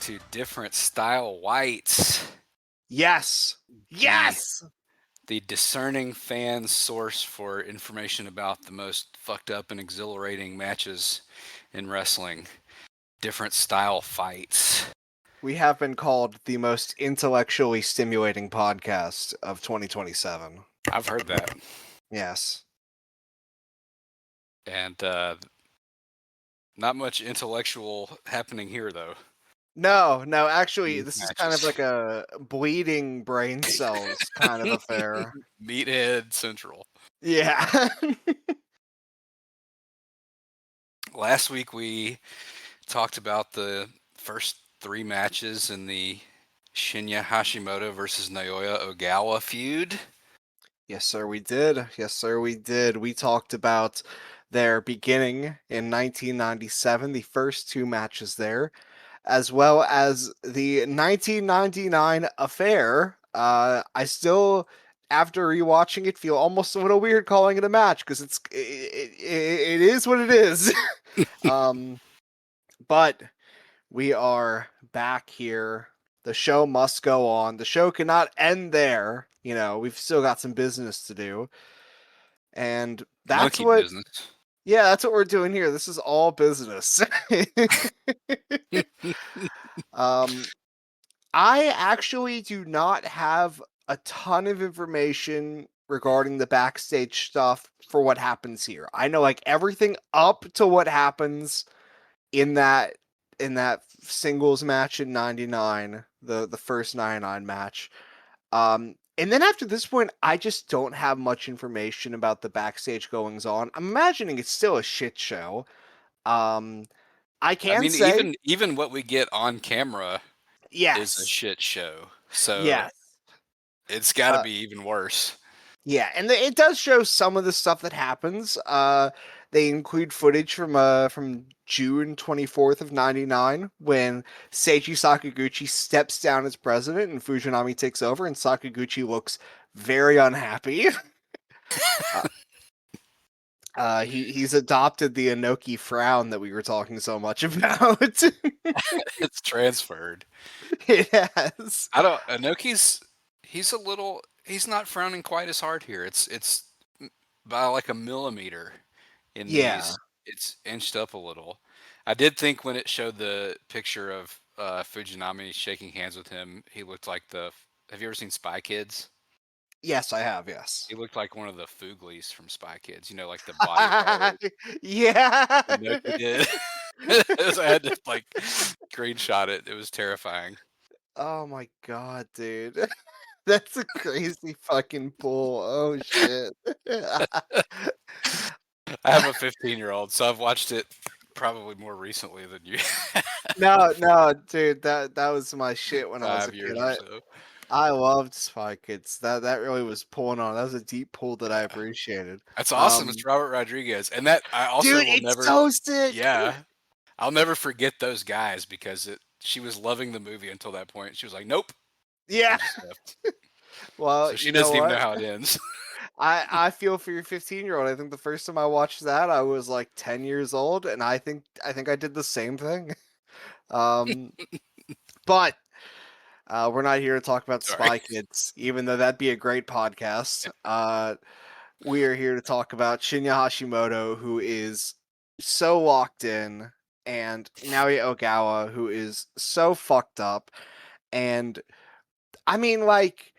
to Different Style Whites. Yes. Yes. The discerning fan source for information about the most fucked up and exhilarating matches in wrestling. Different Style Fights. We have been called the most intellectually stimulating podcast of 2027. I've heard that. Yes. And not much intellectual happening here, though. No, actually, These this is kind of matches. like a bleeding brain cells kind of affair. Meathead Central. Yeah. Last week we talked about the first 3 matches in the Shinya Hashimoto versus Naoya Ogawa feud. Yes, sir, we did. Yes, sir, we did. We talked about their beginning in 1997, the first 2 matches there, as well as the 1999 affair. I still, after rewatching it, feel almost a little weird calling it a match because it is what it is. But we are back here. The show must go on. The show cannot end there. You know, we've still got some business to do. And that's Monkey what business. yeah, that's what we're doing here. This is all business. I actually do not have a ton of information regarding the backstage stuff for what happens here. I know like everything up to what happens in that singles match in 99, the first 99 match. And then after this point, I just don't have much information about the backstage goings on. I'm imagining it's still a shit show. I can say even what we get on camera is a yes. shit show. So Yes. it's got to be even worse. Yeah, and it does show some of the stuff that happens. They include footage from June 24th of 99 when Seiji Sakaguchi steps down as president and Fujinami takes over, and Sakaguchi looks very unhappy. He's adopted the Inoki frown that we were talking so much about. It's transferred. It has. Inoki's he's not frowning quite as hard here. It's by like a millimeter in Yeah. these. It's inched up a little. I did think when it showed the picture of Fujinami shaking hands with him, he looked like have you ever seen Spy Kids? Yes, I have, yes. He looked like one of the Fooglies from Spy Kids, you know, like the bodyguard. Yeah. Inoki did. So I had to like screenshot it. It was terrifying. Oh my god, dude. That's a crazy fucking pull. Oh shit. I have a 15-year-old, so I've watched it probably more recently than you. No, dude, that was my shit when I was a 5 years kid. or so. I loved Spy Kids. That really was pulling on. That was a deep pull that I appreciated. That's awesome. It's Robert Rodriguez, and that I also Dude, will it's never. so sick. Yeah, I'll never forget those guys because she was loving the movie until that point. She was like, "Nope." Yeah. Well, So she you know doesn't even know what? how it ends. I feel for your 15-year-old. I think the first time I watched that, I was like 10 years old, and I think I did the same thing. But we're not here to talk about Spy Kids, even though that'd be a great podcast. We are here to talk about Shinya Hashimoto, who is so locked in, and Naoya Ogawa, who is so fucked up. And I mean, like,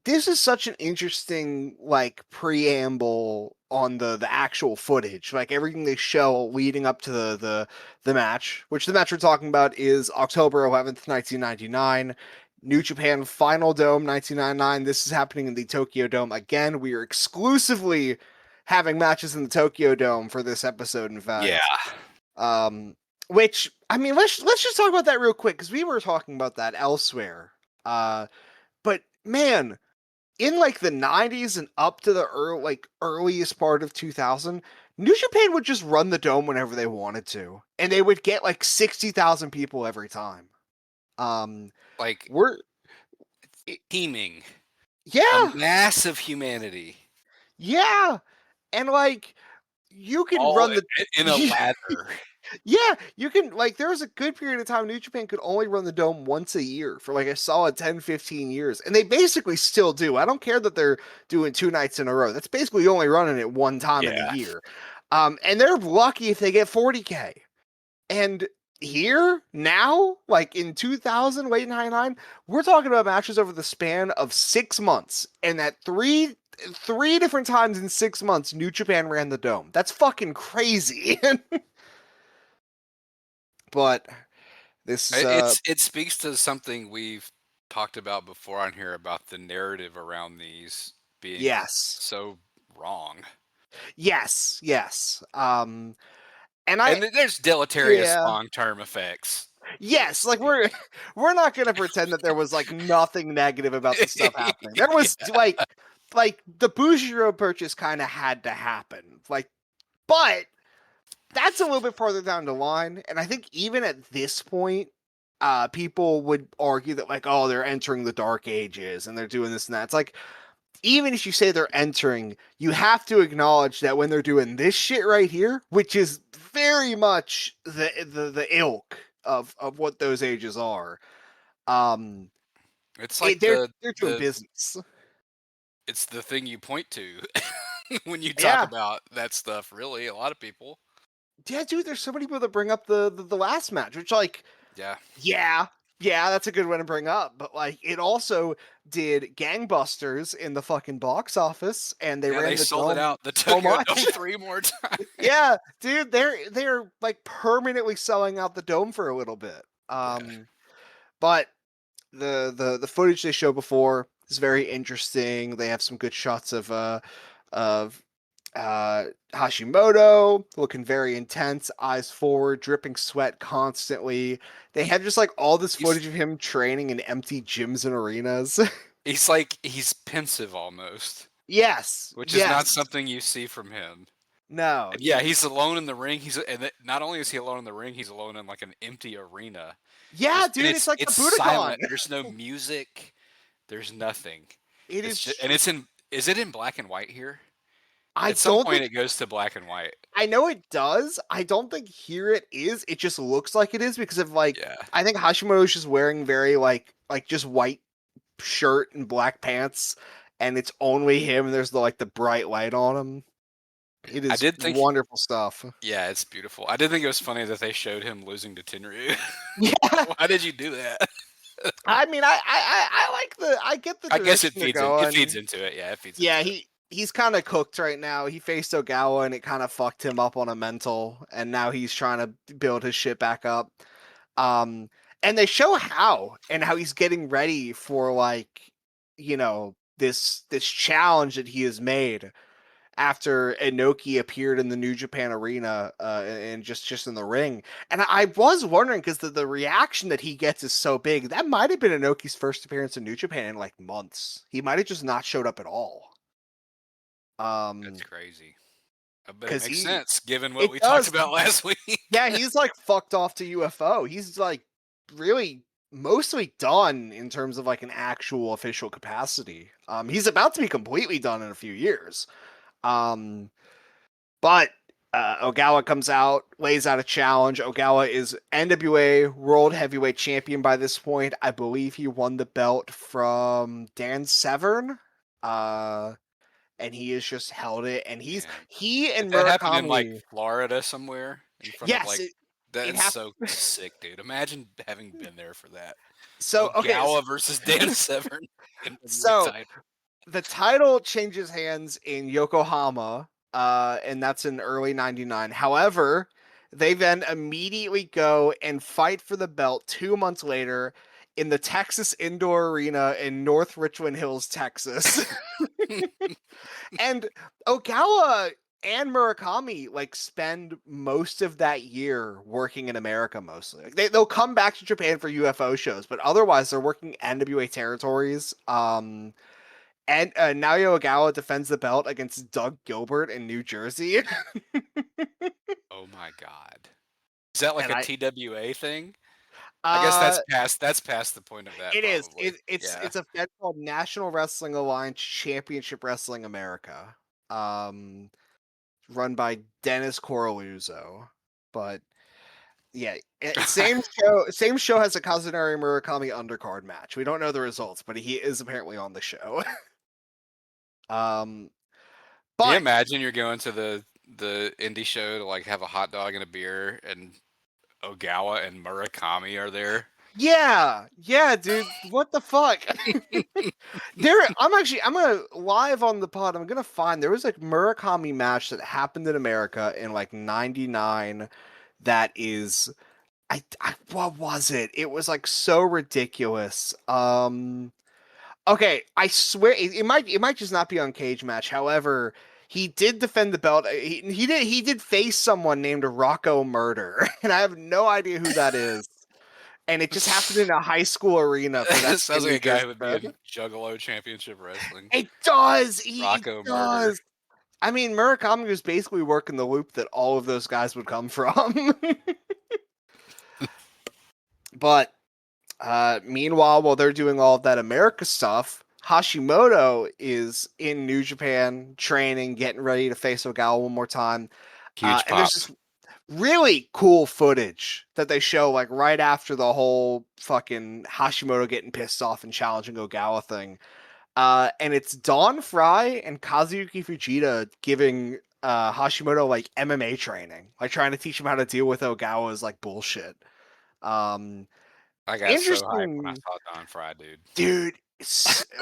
this is such an interesting like preamble on the actual footage, like everything they show leading up to the match, which the match we're talking about is October 11th, 1999. New Japan Final Dome 1999. This is happening in the Tokyo Dome again. We are exclusively having matches in the Tokyo Dome for this episode, in fact. Yeah. Which I mean, let's just talk about that real quick because we were talking about that elsewhere. But man, in like the 90s and up to the earliest part of 2000, New Japan would just run the dome whenever they wanted to, and they would get like 60,000 people every time. Like we're teeming. Yeah, a massive humanity. Yeah, and like you can all run the in a ladder. Yeah, you can like there was a good period of time New Japan could only run the dome once a year for like a solid 10, 15 years. And they basically still do. I don't care that they're doing 2 nights in a row. That's basically only running it one time in a Yeah. year. And they're lucky if they get 40K. And here now, like in 2000, late 99, we're talking about matches over the span of 6 months. And that three different times in 6 months, New Japan ran the dome. That's fucking crazy. But this is It speaks to something we've talked about before on here about the narrative around these being yes. so wrong. Yes, yes. And I And there's deleterious yeah. long-term effects to Yes, this like too. we're not going to pretend that there was like nothing negative about the stuff happening. There was Yeah. like the Bougiero purchase kind of had to happen. Like but that's a little bit farther down the line and I think even at this point people would argue that like oh they're entering the dark ages and they're doing this and that. It's like even if you say they're entering, you have to acknowledge that when they're doing this shit right here, which is very much the ilk of what those ages are, um, It's like they're doing the business. it's the thing you point to when you talk Yeah, about that stuff, really, a lot of people. yeah, dude. There's so many people that bring up the last match, which like Yeah. yeah. Yeah, that's a good one to bring up, but like it also did gangbusters in the fucking box office, and they Yeah, they ran the sold it dome out the so Tokyo much. Dome 3 more times. Yeah, dude, they're like permanently selling out the dome for a little bit. Yeah. But the footage they showed before is very interesting. They have some good shots of Hashimoto looking very intense, eyes forward, dripping sweat constantly. They have just like all this He's footage of him training in empty gyms and arenas. he's pensive almost, Yes, which is not yes. something you see from him. No, And yeah, he's alone in the ring. Not only is he alone in the ring, he's alone in like an empty arena. yeah, Just and dude, it's like the it's Budokan. silent. There's no music. There's nothing. It It's is just and it's in is it in black and white here? I At some don't point think it goes to black and white. I know it does. I don't think here it is. It just looks like it is because of like Yeah. I think Hashimoto's just wearing very like just white shirt and black pants, and it's only him. And there's the bright light on him. It I is did think wonderful stuff. yeah, it's beautiful. I did think it was funny that they showed him losing to Tenryu. Yeah, Why did you do that? I mean, I like I get the I guess direction they're it feeds going. into it. Yeah, it feeds into Yeah, it. he's kind of cooked right now. He faced Ogawa and it kind of fucked him up on a mental, and now he's trying to build his shit back up. Um, and they show how he's getting ready for like, this challenge that he has made after Inoki appeared in the New Japan arena and just in the ring. And I was wondering because the reaction that he gets is so big. That might have been Inoki's first appearance in New Japan in like months. He might have just not showed up at all. That's Um, crazy. But it because makes he sense given what it we talked does. about last week. Yeah, he's like fucked off to UFO. He's like really mostly done in terms of like an actual official capacity. He's about to be completely done in a few years. Um, but Ogawa comes out, lays out a challenge. Ogawa is NWA World Heavyweight Champion by this point. I believe he won the belt from Dan Severn. Uh, and he has just held it. And Man, he did and that happen in like Murakami. Florida somewhere in front of Yes, like it that's happened. so sick, dude. Imagine having been there for that. So okay, Ogawa versus Dan Severn NWA so title. the title changes hands in Yokohama, and that's in early '99. However, they then immediately go and fight for the belt 2 months later in the Texas Indoor Arena in North Richland Hills, Texas. And Ogawa and Murakami like spend most of that year working in America mostly. Like, they'll come back to Japan for UFO shows, but otherwise they're working NWA territories. And Naoya Ogawa defends the belt against Doug Gilbert in New Jersey. Oh my god. Is that like And a I TWA thing? I guess uh that's past the point of that it is. probably. Yeah. It's a fed called National Wrestling Alliance Championship Wrestling America. Um Run by Dennis Coralluzzo. But Yeah, same show has a Kazunari Murakami undercard match. We don't know the results, but he is apparently on the show. um, Can you but imagine you're going to the indie show to like have a hot dog and a beer, and Ogawa and Murakami are there? yeah, dude, what the fuck? I'm gonna live on the pod. I'm gonna find there was like Murakami match that happened in America in like '99. That is, what was it? It was like so ridiculous. Okay, I swear it might just not be on Cage Match. However, he did defend the belt. He did face someone named Rocco Murder, and I have no idea who that is. And it just happened in a high school arena for that Sounds pin like we a guy just who would be said. in Juggalo Championship Wrestling. It does. He Rocco Murder. does. I mean, Murakami was basically working the loop that all of those guys would come from. But meanwhile, while they're doing all of that America stuff, Hashimoto is in New Japan training, getting ready to face Ogawa one more time. Huge And there's pop. this really cool footage that they show like right after the whole fucking Hashimoto getting pissed off and challenging Ogawa thing. And it's Don Fry and Kazuyuki Fujita giving Hashimoto like MMA training, like trying to teach him how to deal with Ogawa's like bullshit. Um, I got so hyped when I interesting, saw Don Fry, dude. dude.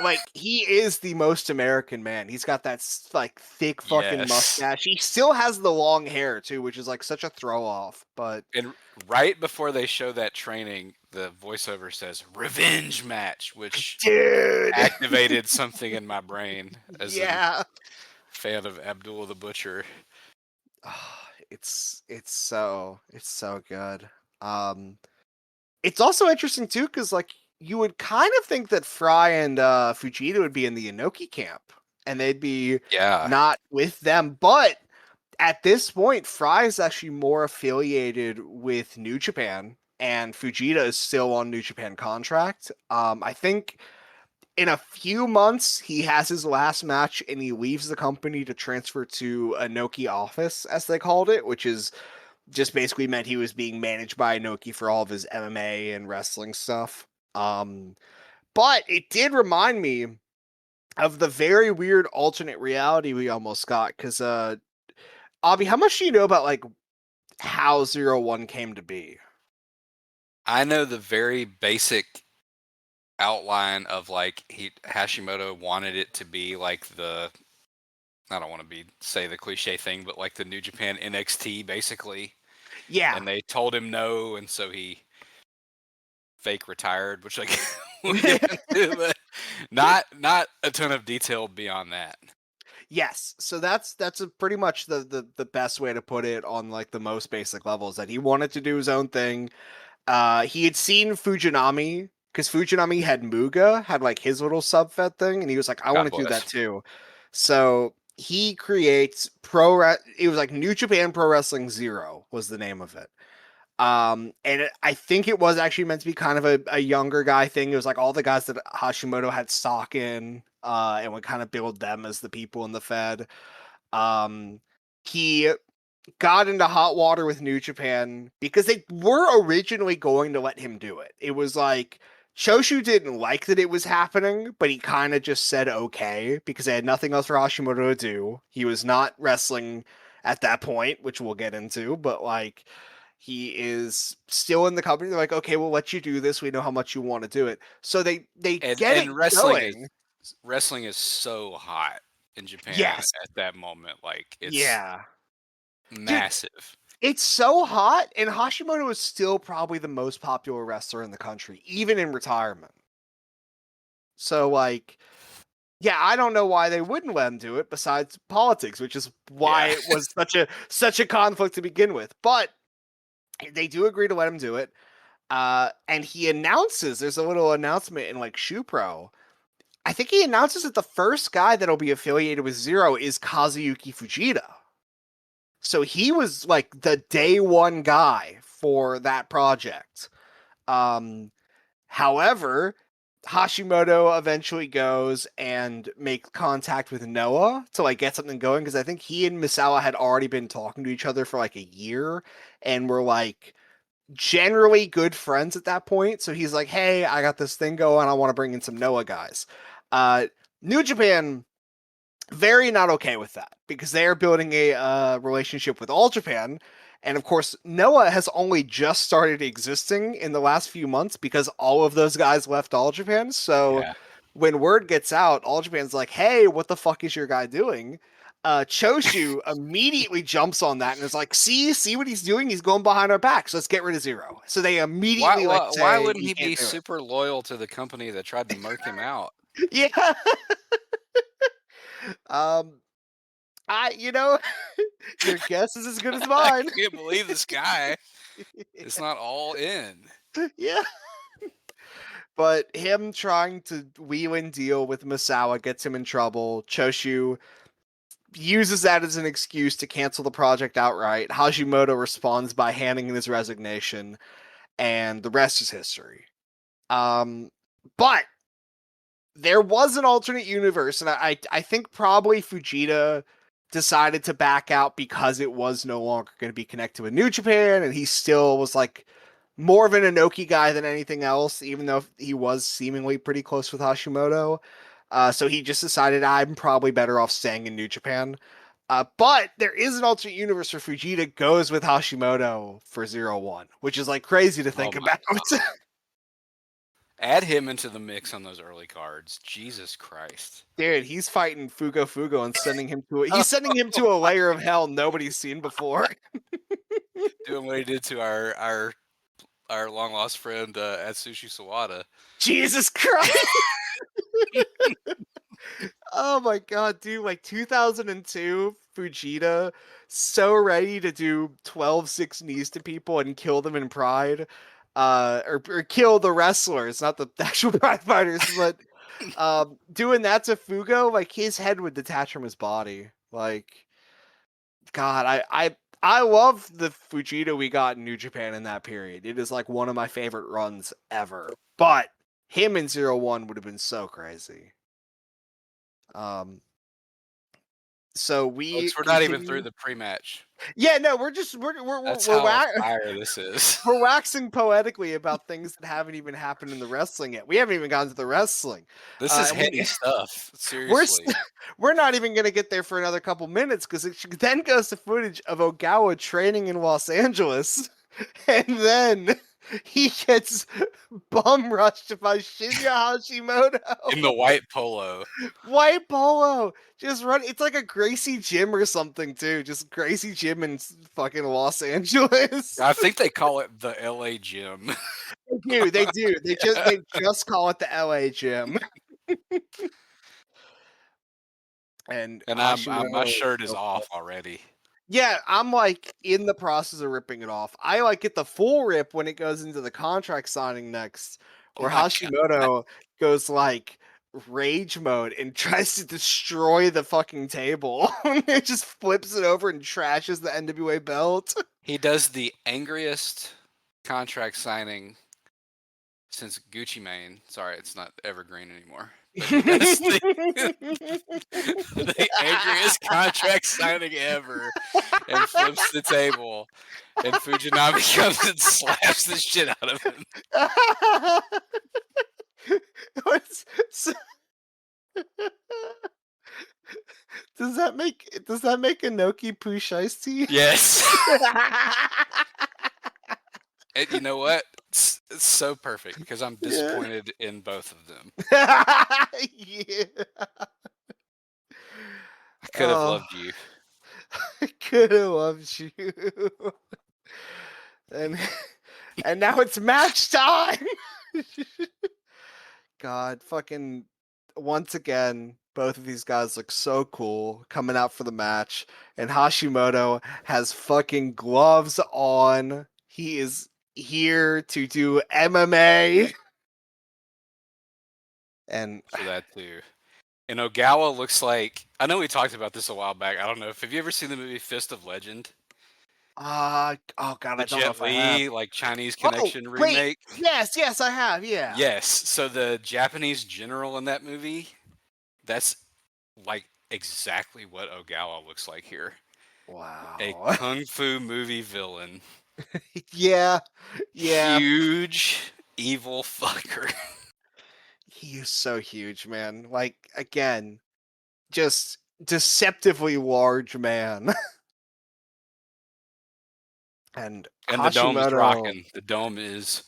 Like he is the most American man. He's got that like thick fucking Yes. mustache. He still has the long hair too, which is like such a throw off. But And right before they show that training, the voiceover says "revenge match," which dude, activated something in my brain as a yeah, fan of Abdul the Butcher. it's so good. Um, It's also interesting too, because like you would kind of think that Fry and Fujita would be in the Inoki camp, and they'd be Yeah, not with them. But at this point, Fry is actually more affiliated with New Japan, and Fujita is still on New Japan contract. I think in a few months he has his last match, and he leaves the company to transfer to Inoki office, as they called it, which is just basically meant he was being managed by Inoki for all of his MMA and wrestling stuff. But it did remind me of the very weird alternate reality we almost got. Because, Abby, how much do you know about like how 01 came to be? I know the very basic outline of like Hashimoto wanted it to be like the, I don't want to say the cliche thing, but like the New Japan NXT basically, Yeah. and they told him no, and so he fake retired, which like we'll get into, but not a ton of detail beyond that. Yes, so that's a pretty much the best way to put it on like the most basic levels, that he wanted to do his own thing. He had seen Fujinami, because Fujinami had Muga, had like his little sub-fed thing, and he was like, I want God to do that bless. too. So he creates it was like New Japan Pro Wrestling Zero was the name of it. I think it was actually meant to be kind of a younger guy thing. It was like all the guys that Hashimoto had stock in, and would kind of build them as the people in the Fed. He got into hot water with New Japan because they were originally going to let him do it. It was like Choshu didn't like that it was happening, but he kind of just said okay because they had nothing else for Hashimoto to do. He was not wrestling at that point, which we'll get into, but like he is still in the company. They're like, okay, we'll let you do this. We know how much you want to do it. So they get it And going. wrestling is so hot in Japan Yes. at that moment. Like it's Yeah. Dude, massive. it's so hot, and Hashimoto is still probably the most popular wrestler in the country, even in retirement. So, like, yeah, I don't know why they wouldn't let him do it, besides politics, which is why Yeah. it was such a conflict to begin with. But they do agree to let him do it. And he announces, there's a little announcement in like Shoe Pro. I think he announces that the first guy that'll be affiliated with Zero is Kazuyuki Fujita. So he was like the day one guy for that project. Um, However, Hashimoto eventually goes and makes contact with Noah to like get something going, because I think he and Misawa had already been talking to each other for like a year and were like generally good friends at that point. So he's like, hey, I got this thing going. I want to bring in some Noah guys. New Japan, very not okay with that because they are building a relationship with All Japan. And of course, Noah has only just started existing in the last few months because all of those guys left All Japan. So Yeah. when word gets out, All Japan's like, hey, what the fuck is your guy doing? Choshu immediately jumps on that and is like, see what he's doing? He's going behind our backs. Let's get rid of Zero. So they Why, immediately like why why say, wouldn't you he can't be do super loyal to the company that tried to murk him out? it. Yeah. um, you know, your guess is as good as I mine. can't believe this guy is not all in. Yeah. But him trying to wheel and deal with Masawa gets him in trouble. Choshu uses that as an excuse to cancel the project outright. Hashimoto responds by handing in his resignation, and the rest is history. But there was an alternate universe, and I think probably Fujita decided to back out because it was no longer going to be connected with New Japan, and he still was like more of an Inoki guy than anything else, even though he was seemingly pretty close with Hashimoto. So he just decided I'm probably better off staying in New Japan. But there is an alternate universe where Fujita goes with Hashimoto for 0-1, which is like crazy to Oh think my about. god. Add him into the mix on those early cards. Jesus Christ. Dude, he's fighting Fugo and sending him to a layer of hell nobody's seen before. Doing what he did to our long lost friend Atsushi Sawada. Jesus Christ. Oh my god, dude, like 2002 Fujita so ready to do 12-6 knees to people and kill them in Pride. Or kill the wrestlers, not the actual Pride fighters, but doing that to Fugo, like his head would detach from his body. Like God, I love the Fujita we got in New Japan in that period. It is like one of my favorite runs ever. But him in 0-1 would have been so crazy. Um, so we Folks, we're not even through continue. the pre-match. Yeah, no, we're just we're That's we're, how wa- fire this is. we're waxing poetically about things that haven't even happened in the wrestling yet. We haven't even gotten to the wrestling, This is and we heady stuff. we're Seriously. st- we're not even going to get there for another couple minutes because it then goes to footage of Ogawa training in Los Angeles, and then he gets bum rushed by Shinya In the Hashimoto. white polo. White polo, just run. It's like a Gracie Gym or something too. Just Gracie Gym in fucking Los Angeles. I think they call it the LA Gym. They do. They just call it the LA Gym. And And my Hashimoto is shirt is so off pissed. already. Yeah, I'm like in the process of ripping it off. I like get the full rip when it goes into the contract signing next, Oh where my god. Hashimoto goes like rage mode and tries to destroy the fucking table. It just flips it over and trashes the NWA belt. He does the angriest contract signing since Gucci Mane. Sorry, it's not evergreen anymore. But he does the angriest contract signing ever and flips the table. And Fujinami comes and slaps the shit out of him. So- does that make Inoki Pooh Shiesty? Yes. And you know what? It's so perfect because I'm Yeah. disappointed in both of them. Yeah. I could have Oh, loved you. I could have loved you. And and now it's match time. God, fucking once again, both of these guys look so cool coming out for the match. And Hashimoto has fucking gloves on. He is here to do MMA. And For that too. And Ogawa looks like, I know we talked about this a while back. I don't know if have you ever seen the movie Fist of Legend? oh god, The I don't know Jet if I have. Li like Chinese Oh, Connection wait. remake. Yes, I have. Yeah. Yes. So the Japanese general in that movie, that's like exactly what Ogawa looks like here. A Wow. kung fu movie villain. Yeah, yeah. Huge evil fucker. He is so huge, man. Like, again, just deceptively large man. And And the dome is Hashimoto, rocking. The dome is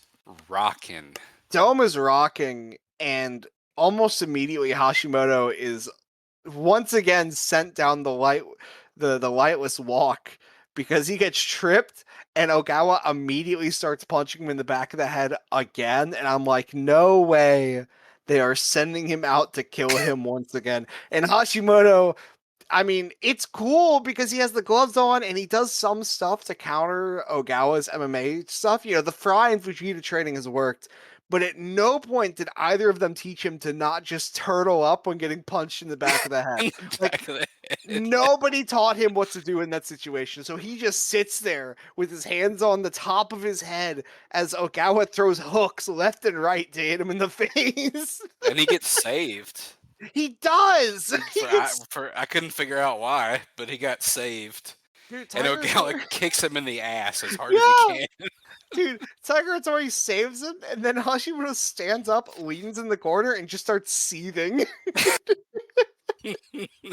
rocking. Dome is rocking, and almost immediately Hashimoto is once again sent down the lightless walk because he gets tripped and Ogawa immediately starts punching him in the back of the head again, and I'm like, no way they are sending him out to kill him once again. And Hashimoto, I mean, it's cool because he has the gloves on and he does some stuff to counter Ogawa's MMA stuff. You know, the Fry and Fujita training has worked, but at no point did either of them teach him to not just turtle up when getting punched in the back of the head. In the Like, back of the head. nobody taught him what to do in that situation. So he just sits there with his hands on the top of his head as Ogawa throws hooks left and right to hit him in the face. And he gets saved. He does. He gets, I couldn't figure out why, but he got saved. dude, And Tiger Ocala Tor- kicks him in the ass as hard as he yeah. can. Dude, Tiger Tori saves him, and then Hashimoto stands up, leans in the corner, and just starts seething.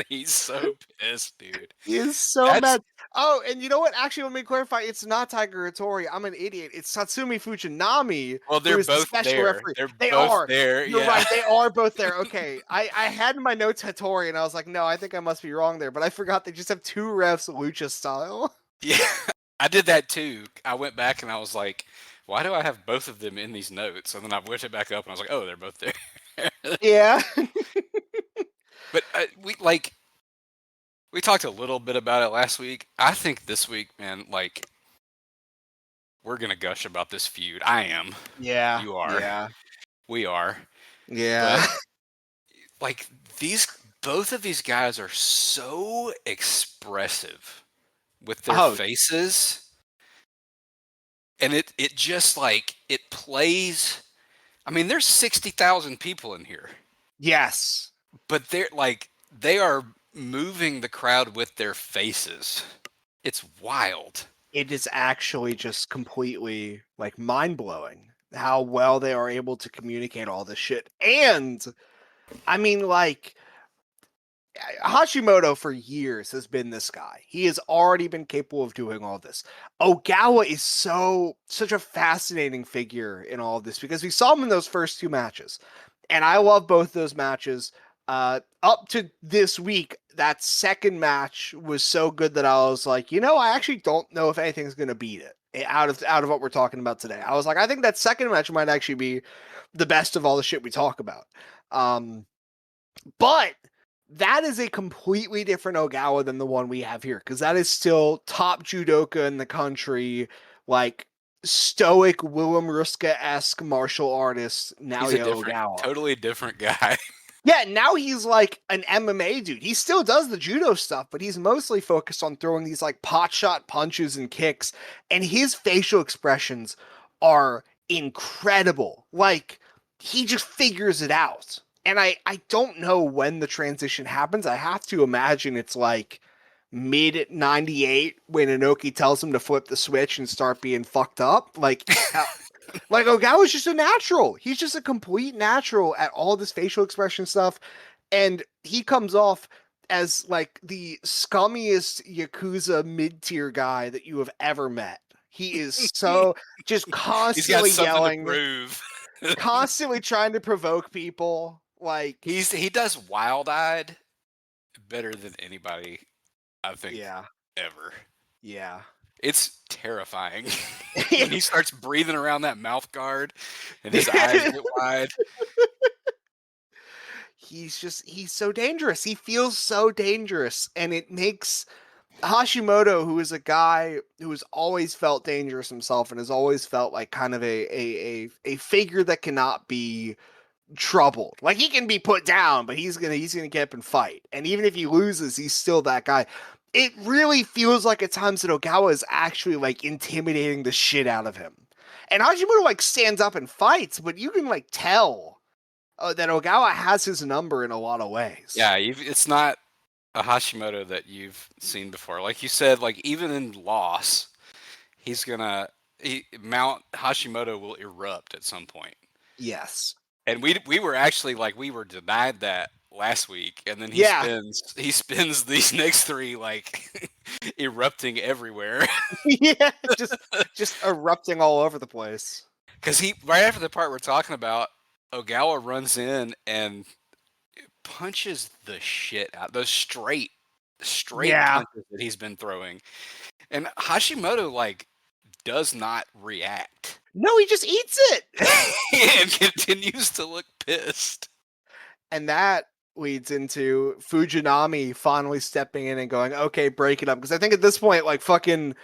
He's so pissed, dude. He is so That's mad. Oh, and you know what? Actually, let me clarify. It's not Tiger Tori. I'm an idiot. It's Tatsumi Fujinami, well, who they're is the both special there. referee. They're They both are. there. You're Yeah. right. They are both there. Okay. I had in my notes Hattori, and I was like, no, I think I must be wrong there. But I forgot they just have two refs lucha style. Yeah. I did that too. I went back and I was like, why do I have both of them in these notes? And then I whipped it back up and I was like, oh, they're both there. Yeah. But we talked a little bit about it last week. I think this week, man, like we're gonna gush about this feud. I am. Yeah. You are. Yeah. We are. But Yeah. like these, both of these guys are so expressive with their Oh, faces, and it just like it plays. I mean, there's 60,000 people in here, yes. but they are moving the crowd with their faces. It's wild. It is actually just completely like mind blowing how well they are able to communicate all this shit. And I mean, like, Hashimoto for years has been this guy. He has already been capable of doing all this. Ogawa is such a fascinating figure in all of this because we saw him in those first two matches. And I love both those matches. Up to this week, that second match was so good that I was like, you know, I actually don't know if anything's gonna beat it out of what we're talking about today. I was like, I think that second match might actually be the best of all the shit we talk about. But that is a completely different Ogawa than the one we have here, because that is still top judoka in the country, like stoic Willem Ruska-esque martial artist He's a Naoya different, Ogawa. totally different guy. Yeah, now he's like an MMA dude. He still does the judo stuff, but he's mostly focused on throwing these like pot shot punches and kicks. And his facial expressions are incredible. Like, he just figures it out. And I don't know when the transition happens. I have to imagine it's like mid 98 when Inoki tells him to flip the switch and start being fucked up. Like Ogawa's just a natural. He's just a complete natural at all this facial expression stuff. And he comes off as like the scummiest Yakuza mid-tier guy that you have ever met. He is so just He's got constantly something to yelling, prove. constantly trying to provoke people. Like, He does wild eyed better than anybody I think yeah, ever. yeah. It's terrifying when he starts breathing around that mouth guard and his eyes get wide. He's so dangerous. He feels so dangerous. And it makes Hashimoto, who is a guy who has always felt dangerous himself and has always felt like kind of a figure that cannot be troubled. Like, he can be put down, but he's gonna get up and fight. And even if he loses, he's still that guy. It really feels like at times that Ogawa is actually like intimidating the shit out of him. And Hashimoto like stands up and fights, but you can like tell that Ogawa has his number in a lot of ways. Yeah, it's not a Hashimoto that you've seen before. Like you said, like even in loss, Mount Hashimoto will erupt at some point. Yes. And we were actually like we were denied that last week, and then Yeah. he spends these next three like erupting everywhere. Yeah. Just erupting all over the place. Because he right after the part we're talking about, Ogawa runs in and punches the shit out those straight Yeah. punches that he's been throwing, and Hashimoto like does not react No, he just eats it. and continues to look pissed. And that leads into Fujinami finally stepping in and going, okay, break it up. Because I think at this point, like fucking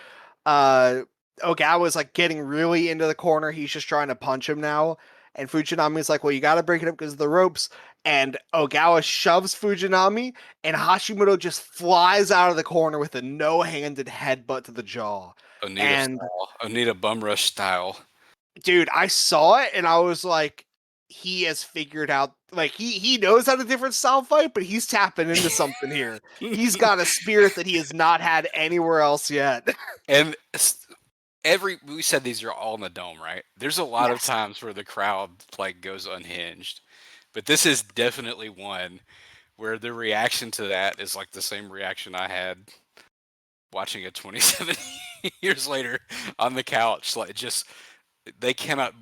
uh Ogawa's like getting really into the corner. He's just trying to punch him now. And Fujinami's like, well, you gotta break it up because of the ropes. And Ogawa shoves Fujinami, and Hashimoto just flies out of the corner with a no-handed headbutt to the jaw. And Onita bum rush style. dude, I saw it and I was like, he has figured out, like he knows how to different style fight, but he's tapping into something here. He's got a spirit that he has not had anywhere else yet. And we said these are all in the dome, right? There's a lot of times where the crowd like goes unhinged, but this is definitely one where the reaction to that is like the same reaction I had watching it 27 years later on the couch. Like, just they cannot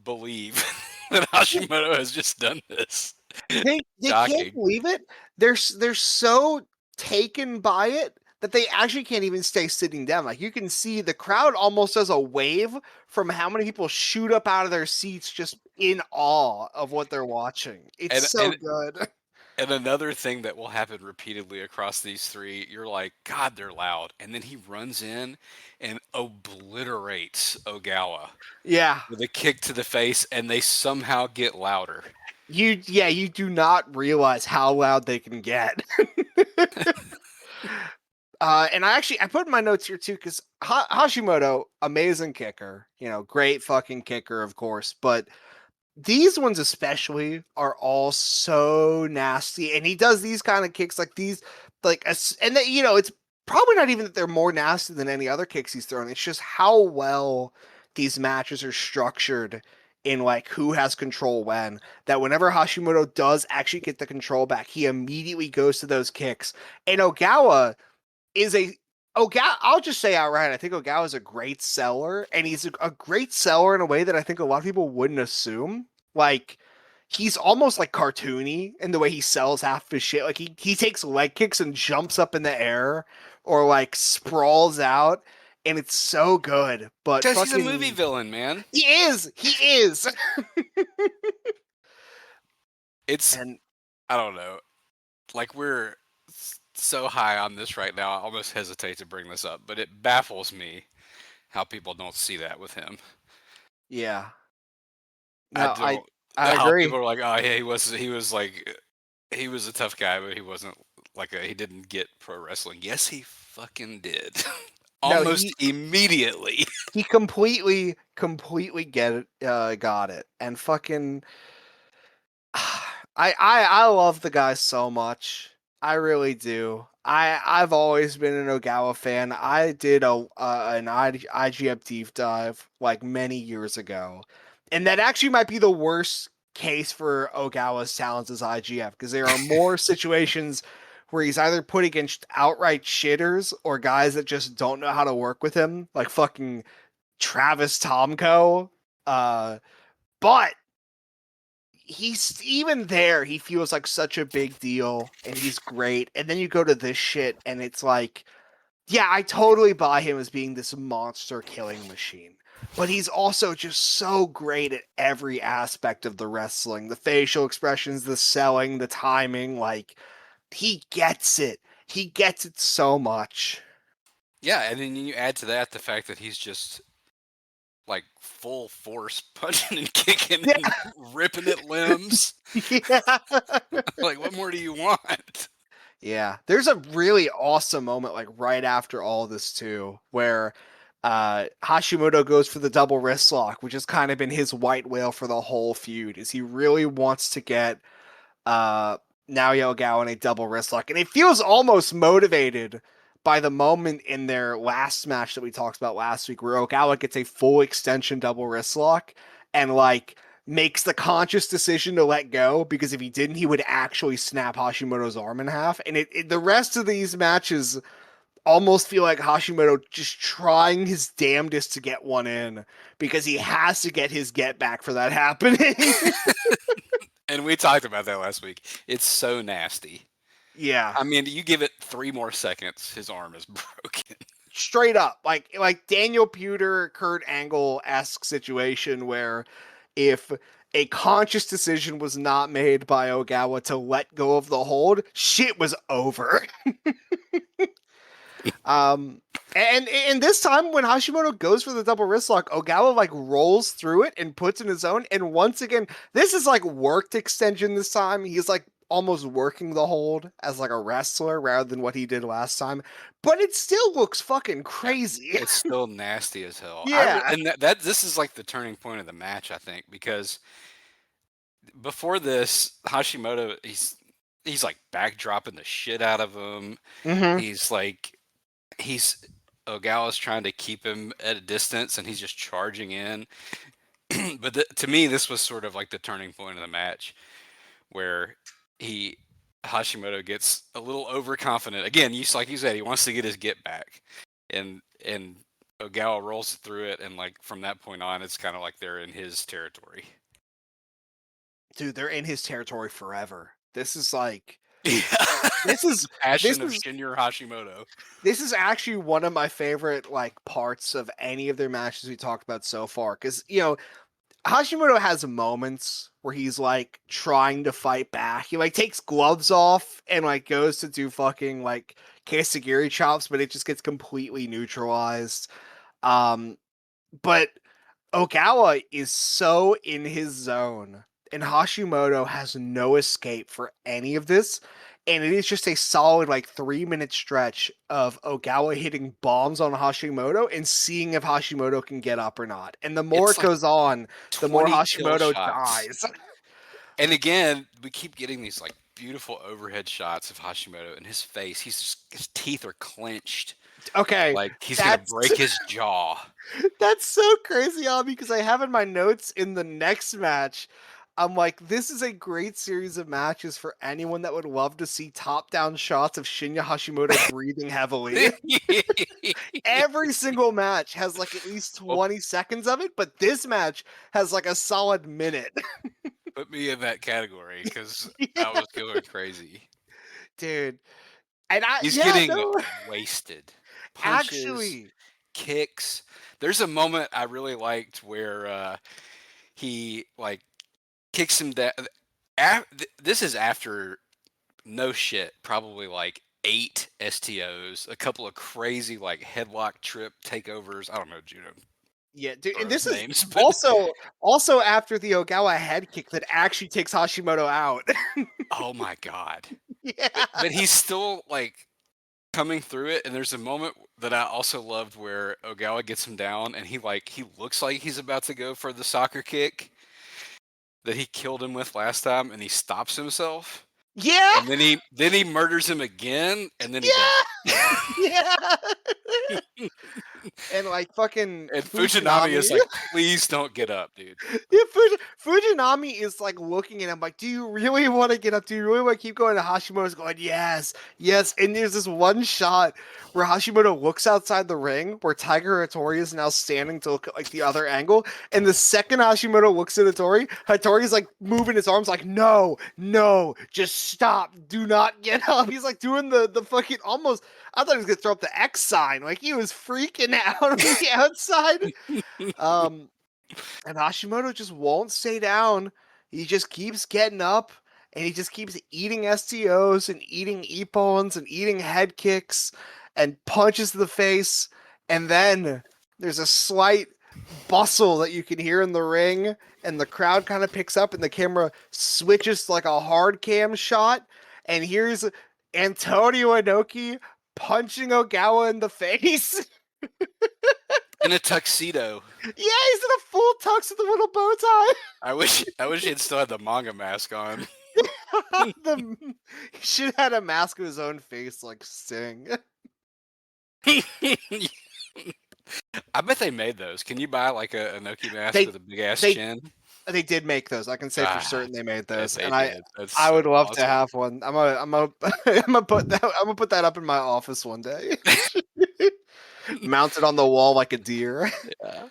believe that Hashimoto has just done this. They can't believe it. They're so taken by it that they actually can't even stay sitting down. Like, you can see the crowd almost does a wave from how many people shoot up out of their seats just in awe of what they're watching. It's so good. And another thing that will happen repeatedly across these three, you're like, God, they're loud. And then he runs in and obliterates Ogawa Yeah. with a kick to the face, and they somehow get louder. You do not realize how loud they can get. And I put in my notes here too, because Hashimoto, amazing kicker, great fucking kicker, of course, but these ones especially are all so nasty, and he does these kind of kicks like these, and that, it's probably not even that they're more nasty than any other kicks he's thrown. It's just how well these matches are structured in like who has control when. That whenever Hashimoto does actually get the control back, he immediately goes to those kicks. And Ogawa is I'll just say outright, I think Ogawa is a great seller, and he's a great seller in a way that I think a lot of people wouldn't assume. Like, he's almost like cartoony in the way he sells half of his shit. Like, he takes leg kicks and jumps up in the air or like sprawls out, and it's so good. But because he's a movie villain, man. He is. I don't know. Like, we're so high on this right now, I almost hesitate to bring this up, but it baffles me how people don't see that with him. Yeah. No, I agree. People are like, oh yeah, he was a tough guy, but he wasn't he didn't get pro wrestling. Yes, he fucking did. Almost immediately. He completely got it. And fucking I love the guy so much. I really do. I've always been an Ogawa fan. I did an IGF deep dive like many years ago, and that actually might be the worst case for Ogawa's talents as IGF, because there are more situations where he's either put against outright shitters or guys that just don't know how to work with him, like fucking Travis Tomko. But he's even there, he feels like such a big deal, and he's great. And then you go to this shit, and it's like, yeah, I totally buy him as being this monster killing machine, but he's also just so great at every aspect of the wrestling, the facial expressions, the selling, the timing. Like, he gets it so much. Yeah, and then you add to that the fact that he's just like full force punching and kicking and ripping at limbs. Yeah. Like, what more do you want? Yeah. There's a really awesome moment like right after all this too, where Hashimoto goes for the double wrist lock, which has kind of been his white whale for the whole feud, is he really wants to get Naoya Ogawa in a double wrist lock. And it feels almost motivated by the moment in their last match that we talked about last week, where Ogawa gets a full extension double wrist lock and like makes the conscious decision to let go, because if he didn't, he would actually snap Hashimoto's arm in half. And the rest of these matches almost feel like Hashimoto just trying his damnedest to get one in, because he has to get his get back for that happening. And we talked about that last week. It's so nasty. Yeah. I mean, you give it 3 more seconds, his arm is broken. Straight up, like Daniel Puder, Kurt Angle-esque situation where if a conscious decision was not made by Ogawa to let go of the hold, shit was over. And this time when Hashimoto goes for the double wrist lock, Ogawa like rolls through it and puts in his own. And once again, this is like worked extension this time. He's like almost working the hold as like a wrestler rather than what he did last time. But it still looks fucking crazy. It's still nasty as hell. Yeah. And that this is like the turning point of the match, I think, because before this, Hashimoto, he's like backdropping the shit out of him. Mm-hmm. He's Ogawa's trying to keep him at a distance, and he's just charging in. But to me, this was sort of like the turning point of the match, where Hashimoto gets a little overconfident. Again, like you said, he wants to get his get back, and Ogawa rolls through it, and like from that point on, it's kind of like they're in his territory. Dude, they're in his territory forever. This is like Yeah. this is the passion of this is Shinya Hashimoto. this is actually one of my favorite like parts of any of their matches we talked about so far, because Hashimoto has moments where he's like trying to fight back. He like takes gloves off and like goes to do fucking like Kasagiri chops, but it just gets completely neutralized. But Ogawa is so in his zone, and Hashimoto has no escape for any of this. And it is just a solid like 3-minute stretch of Ogawa hitting bombs on Hashimoto and seeing if Hashimoto can get up or not. And the more It's it like goes on, the more 20 kill Hashimoto shots. dies. And again, we keep getting these like beautiful overhead shots of Hashimoto and his face. His teeth are clenched, Okay, like he's gonna that's break his jaw. that's so crazy, Abby, because I have in my notes in the next match, I'm like, this is a great series of matches for anyone that would love to see top-down shots of Shinya Hashimoto breathing heavily. Every single match has like at least Well, 20 seconds of it, but this match has like a solid minute. put me in that category because Yeah, I was going crazy. dude. And I, He's yeah, getting no, wasted. Punches, actually, kicks. There's a moment I really liked where he like kicks him down. This is after no shit, probably like 8 STOs, a couple of crazy like headlock trip takeovers. I don't know, Juno yeah, dude. And those this is names, but also after the Ogawa head kick that actually takes Hashimoto out. oh my god. Yeah. But he's still like coming through it, and there's a moment that I also loved where Ogawa gets him down, and he looks like he's about to go for the soccer kick that he killed him with last time, and he stops himself, Yeah. and then he murders him again, and then he Yeah. does. Yeah. And like fucking And Fujinami Fujinami. is like, please don't get up, dude. Yeah, Fujinami is like looking at him like, do you really want to get up? Do you really want to keep going? And Hashimoto's going, yes, yes. And there's this one shot where Hashimoto looks outside the ring where Tiger Hattori is now standing to look at like the other angle. And the second Hashimoto looks at Hattori's like moving his arms like, no, no, just stop. Do not get up. He's like doing the fucking almost, I thought he was going to throw up the X sign. Like he was freaking out on the outside. And Hashimoto just won't stay down. He just keeps getting up and he just keeps eating STOs and eating Ippons and eating head kicks and punches to the face. And then there's a slight bustle that you can hear in the ring, and the crowd kind of picks up and the camera switches to like a hard cam shot. And here's Antonio Inoki punching Ogawa in the face. In a tuxedo. Yeah, he's in a full tux with a little bow tie. I wish he had still had the manga mask on. He should have had a mask of his own face like Sting. I bet they made those. Can you buy like a Inoki mask They with a big ass they chin? they did make those. I can say for Ah, certain they made those, they and did. That's I so would love to awesome. have one. I'm gonna put that up in my office one day, mounted on the wall like a deer. Yeah.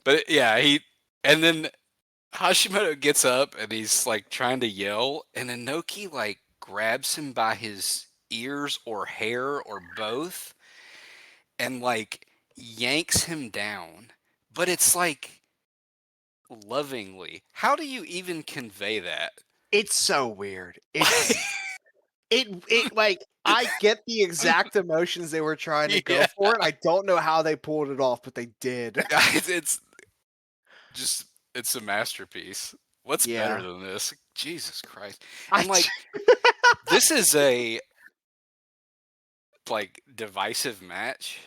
But yeah, and then Hashimoto gets up and he's like trying to yell, and Inoki like grabs him by his ears or hair or both and like yanks him down. But it's like lovingly. How do you even convey that? It's so weird. It like I get the exact emotions they were trying to go Yeah, for, and I don't know how they pulled it off, but they did. guys, it's just it's a masterpiece. What's better Yeah. than this? Jesus Christ. I And like this is a like divisive match,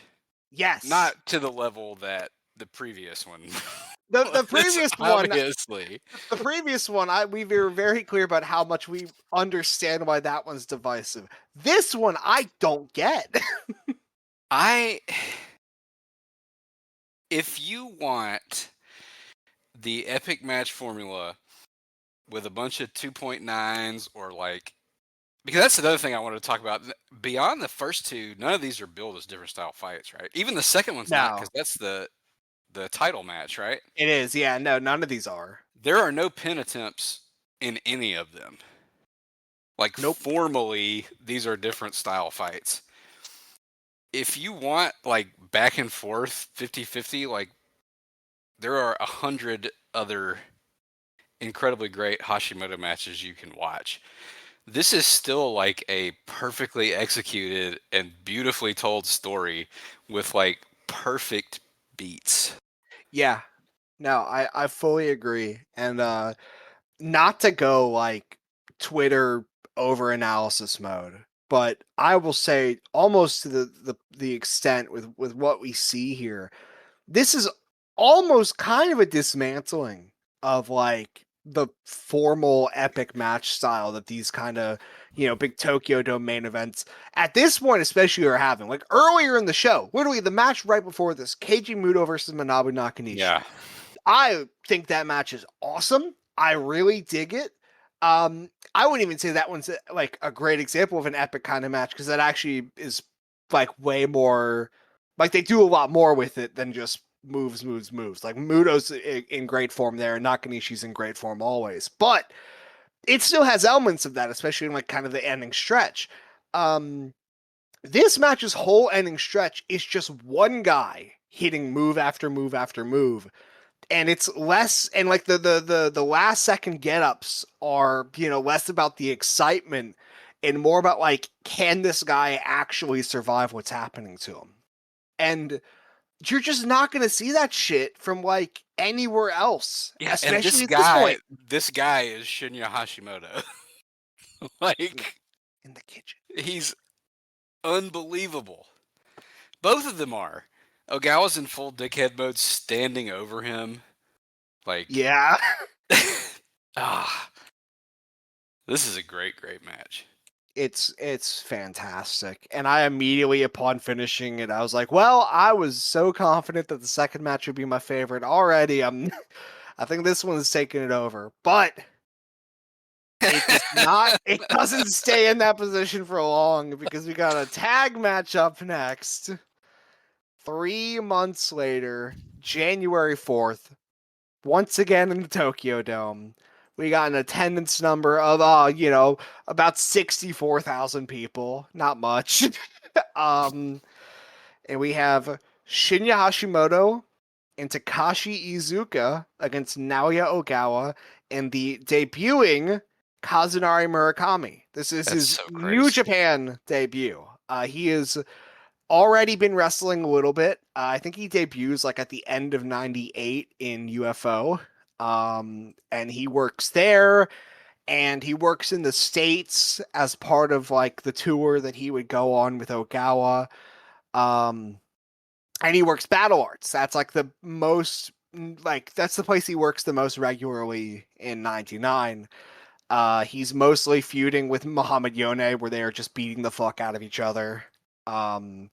yes. not to the level that the previous one The was, previous one obviously. the previous one, we were very clear about how much we understand why that one's divisive. This one, I don't get. I if you want the epic match formula with a bunch of 2.9s or like because that's another thing I wanted to talk about. Beyond the first two, none of these are billed as different style fights, right? Even the second one's not No, because that's the title match, right? it is. Yeah, no, none of these are. There are no pin attempts in any of them. Like Nope. formally, these are different style fights. If you want like back and forth 50-50, like there are 100 other incredibly great Hashimoto matches you can watch. This is still like a perfectly executed and beautifully told story with like perfect beats. Yeah. No, I fully agree. And not to go like Twitter over analysis mode, but I will say almost to the extent with what we see here, this is almost kind of a dismantling of like the formal epic match style that these kind of big Tokyo Dome main events at this point especially are having. Like earlier in the show, literally the match right before this, Keiji Muto versus Manabu Nakanishi. Yeah. I think that match is awesome. I really dig it. I wouldn't even say that one's like a great example of an epic kind of match because that actually is like way more like they do a lot more with it than just moves. Like Muto's in great form there, and Nakanishi's in great form always. But it still has elements of that, especially in like kind of the ending stretch. Um, this match's whole ending stretch is just one guy hitting move after move after move, and it's less and like the last second get ups are less about the excitement and more about like can this guy actually survive what's happening to him, and you're just not going to see that shit from like anywhere else, Yeah, and especially at this point. this guy is Shinya Hashimoto. Like In the kitchen. he's unbelievable. Both of them are. Ogawa's in full dickhead mode standing over him. Like Yeah. ah, this is a great match. It's fantastic. And I immediately upon finishing it, I was like, well, I was so confident that the second match would be my favorite already. I think this one's taking it over. But it does not it doesn't stay in that position for long because we got a tag match up next. 3 months later, January 4th, once again in the Tokyo Dome. We got an attendance number of about 64,000 people. Not much. um and we have Shinya Hashimoto and Takashi Iizuka against Naoya Ogawa and the debuting Kazunari Murakami. This is That's his so New crazy. Japan debut. He has already been wrestling a little bit. I think he debuts like at the end of '98 in UFO. And he works there, and he works in the States as part of like the tour that he would go on with Ogawa. Um, and he works Battle Arts. That's like the most like that's the place he works the most regularly in '99. He's mostly feuding with Muhammad Yone, where they are just beating the fuck out of each other. Um,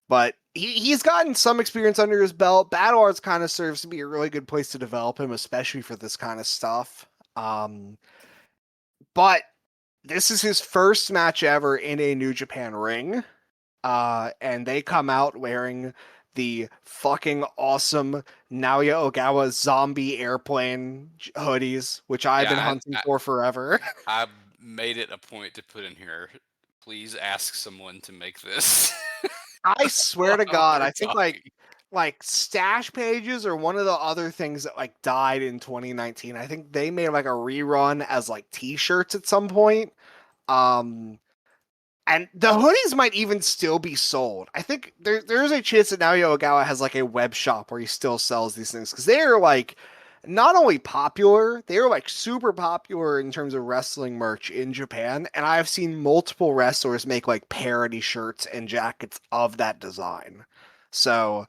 But he's gotten some experience under his belt. Battle Arts kind of serves to be a really good place to develop him, especially for this kind of stuff. But this is his first match ever in a New Japan ring. And they come out wearing the fucking awesome Naoya Ogawa zombie airplane hoodies, which I've been Yeah, hunting for forever. I made it a point to put in here. Please ask someone to make this. I swear to While God, we're I think talking. like Stash Pages or one of the other things that like died in 2019. I think they made like a rerun as like t-shirts at some point. Um and the hoodies might even still be sold. I think there's a chance that Naoya Ogawa has like a web shop where he still sells these things because they are like not only popular, they are like super popular in terms of wrestling merch in Japan. And I've seen multiple wrestlers make like parody shirts and jackets of that design. So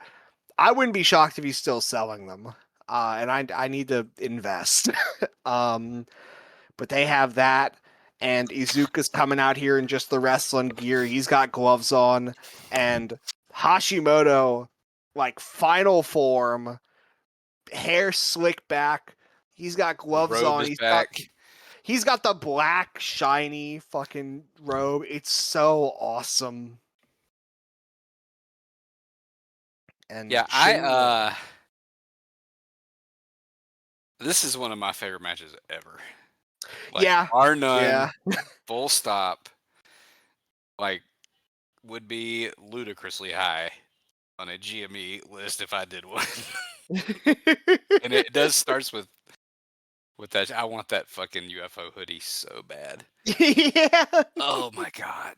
I wouldn't be shocked if he's still selling them. And I need to invest. um, but they have that. And Iizuka's coming out here in just the wrestling gear. He's got gloves on. And Hashimoto, like final form, hair slicked back. He's got gloves Robe on. is back. He's got the black shiny fucking robe. It's so awesome. And Yeah, Shinya, this is one of my favorite matches ever. Like yeah, bar none, yeah. full stop. Like would be ludicrously high on a GME list if I did one. And it does starts with that. I want that fucking UFO hoodie so bad. Yeah. Oh my god.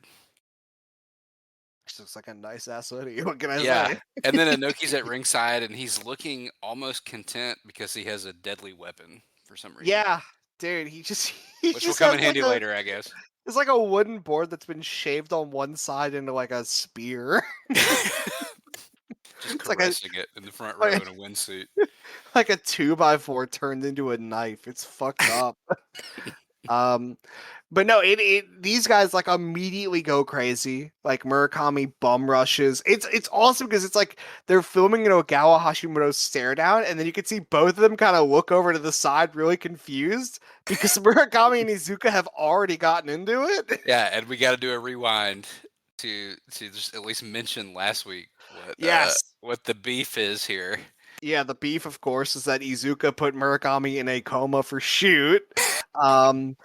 This looks like a nice ass hoodie. What can I Yeah. say? And then Inoki's at ringside and he's looking almost content because he has a deadly weapon for some reason. Yeah, dude. He Which will just come in has like handy a later, I guess. it's like a wooden board that's been shaved on one side into like a spear. Just It's like a caressing it in the front row like in a windsuit. like a 2x4 turned into a knife. It's fucked up. Um, but no, it these guys like immediately go crazy. Like Murakami bum rushes. It's awesome because it's like they're filming an Ogawa Hashimoto stare down, and then you can see both of them kind of look over to the side, really confused because Murakami and Iizuka have already gotten into it. Yeah, and we got to do a rewind to just at least mention last week Yes. what the beef is here. Yeah, the beef, of course, is that Iizuka put Murakami in a coma for shoot. Um,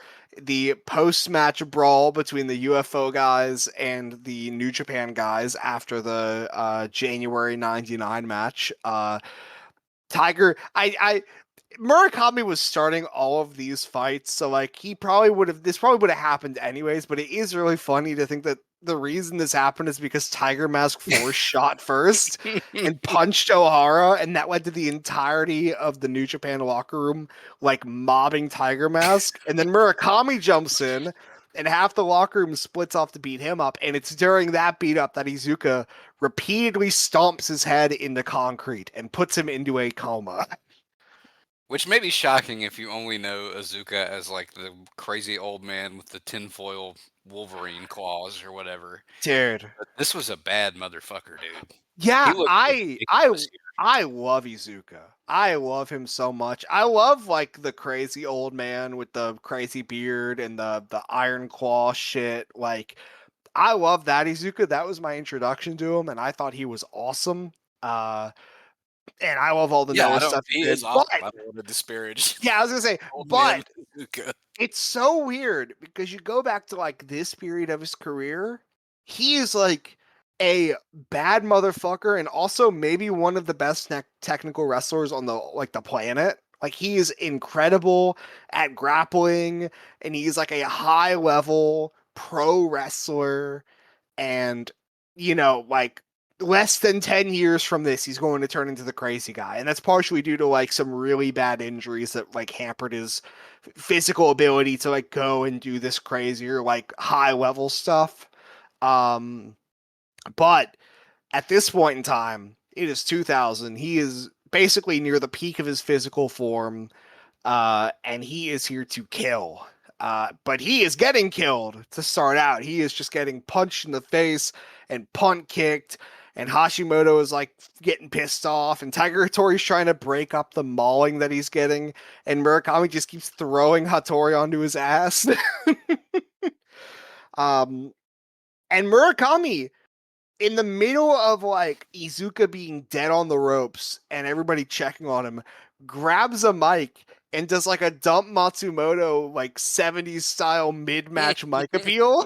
the post-match brawl between the UFO guys and the New Japan guys after the January '99 match. Tiger, Murakami was starting all of these fights, so like this probably would have happened anyways, but it is really funny to think that the reason this happened is because Tiger Mask Force shot first and punched O'Hara, and that led to the entirety of the New Japan locker room like mobbing Tiger Mask, and then Murakami jumps in and half the locker room splits off to beat him up, and it's during that beat up that Iizuka repeatedly stomps his head into concrete and puts him into a coma. Which may be shocking if you only know Iizuka as like the crazy old man with the tinfoil Wolverine claws or whatever. Dude. But this was a bad motherfucker, dude. He Yeah, looked I I ridiculous here. I love Iizuka. I love him so much. I love like the crazy old man with the crazy beard and the iron claw shit. Like I love that Iizuka. That was my introduction to him and I thought he was awesome. Uh and I love all the Yeah, Noah I don't. stuff he He is did. But awesome. I don't want to disparage yeah, I was gonna say, old man but Iizuka. it's so weird because you go back to like this period of his career, he is like a bad motherfucker and also maybe one of the best technical wrestlers on the planet. Like he is incredible at grappling and he's like a high level pro wrestler and like less than 10 years from this he's going to turn into the crazy guy and that's partially due to like some really bad injuries that like hampered his physical ability to like go and do this crazier like high level stuff. But at this point in time it is 2000. He is basically near the peak of his physical form, and he is here to kill. But he is getting killed to start out. He is just getting punched in the face and punt kicked. and Hashimoto is like getting pissed off, and Tiger Hattori's trying to break up the mauling that he's getting, and Murakami just keeps throwing Hattori onto his ass. um, and Murakami, in the middle of like Iizuka being dead on the ropes and everybody checking on him, grabs a mic and does like a dump Matsumoto like 70s style mid-match mic appeal.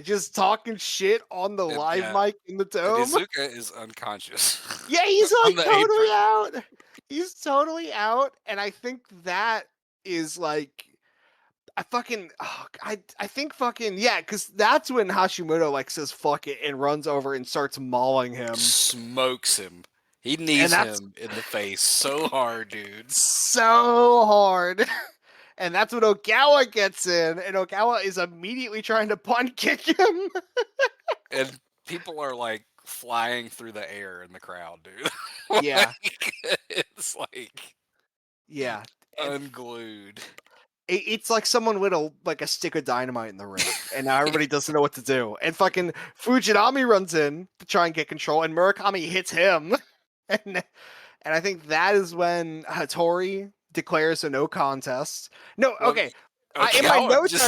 Just talking shit on the And, live yeah, mic in the and dome. Iizuka is unconscious Yeah, he's on like the totally apron. out. He's totally out. And I think that is like I think fucking yeah, because that's when Hashimoto like says fuck it and runs over and starts mauling him. Smokes him. He And knees that's him in the face so hard, dude. so hard. And that's when Ogawa gets in, and Ogawa is immediately trying to punt kick him. And people are like flying through the air in the crowd, dude. Yeah, Like, it's like yeah. unglued. It's like someone with a stick of dynamite in the ring, and now everybody doesn't know what to do. And fucking Fujinami runs in to try and get control, and Murakami hits him. and I think that is when Hattori declares a no contest. No, Well, okay. In my Okawa notes, just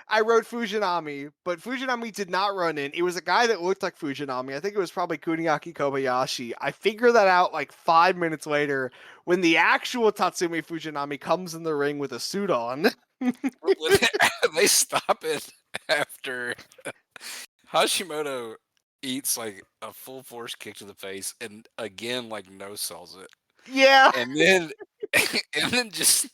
I wrote Fujinami, but Fujinami did not run in. It was a guy that looked like Fujinami. I think it was probably Kuniaki Kobayashi. I figured that out like 5 minutes later when the actual Tatsumi Fujinami comes in the ring with a suit on. when they stop it after Hashimoto eats like a full force kick to the face and again like no sells it. Yeah. And then and then just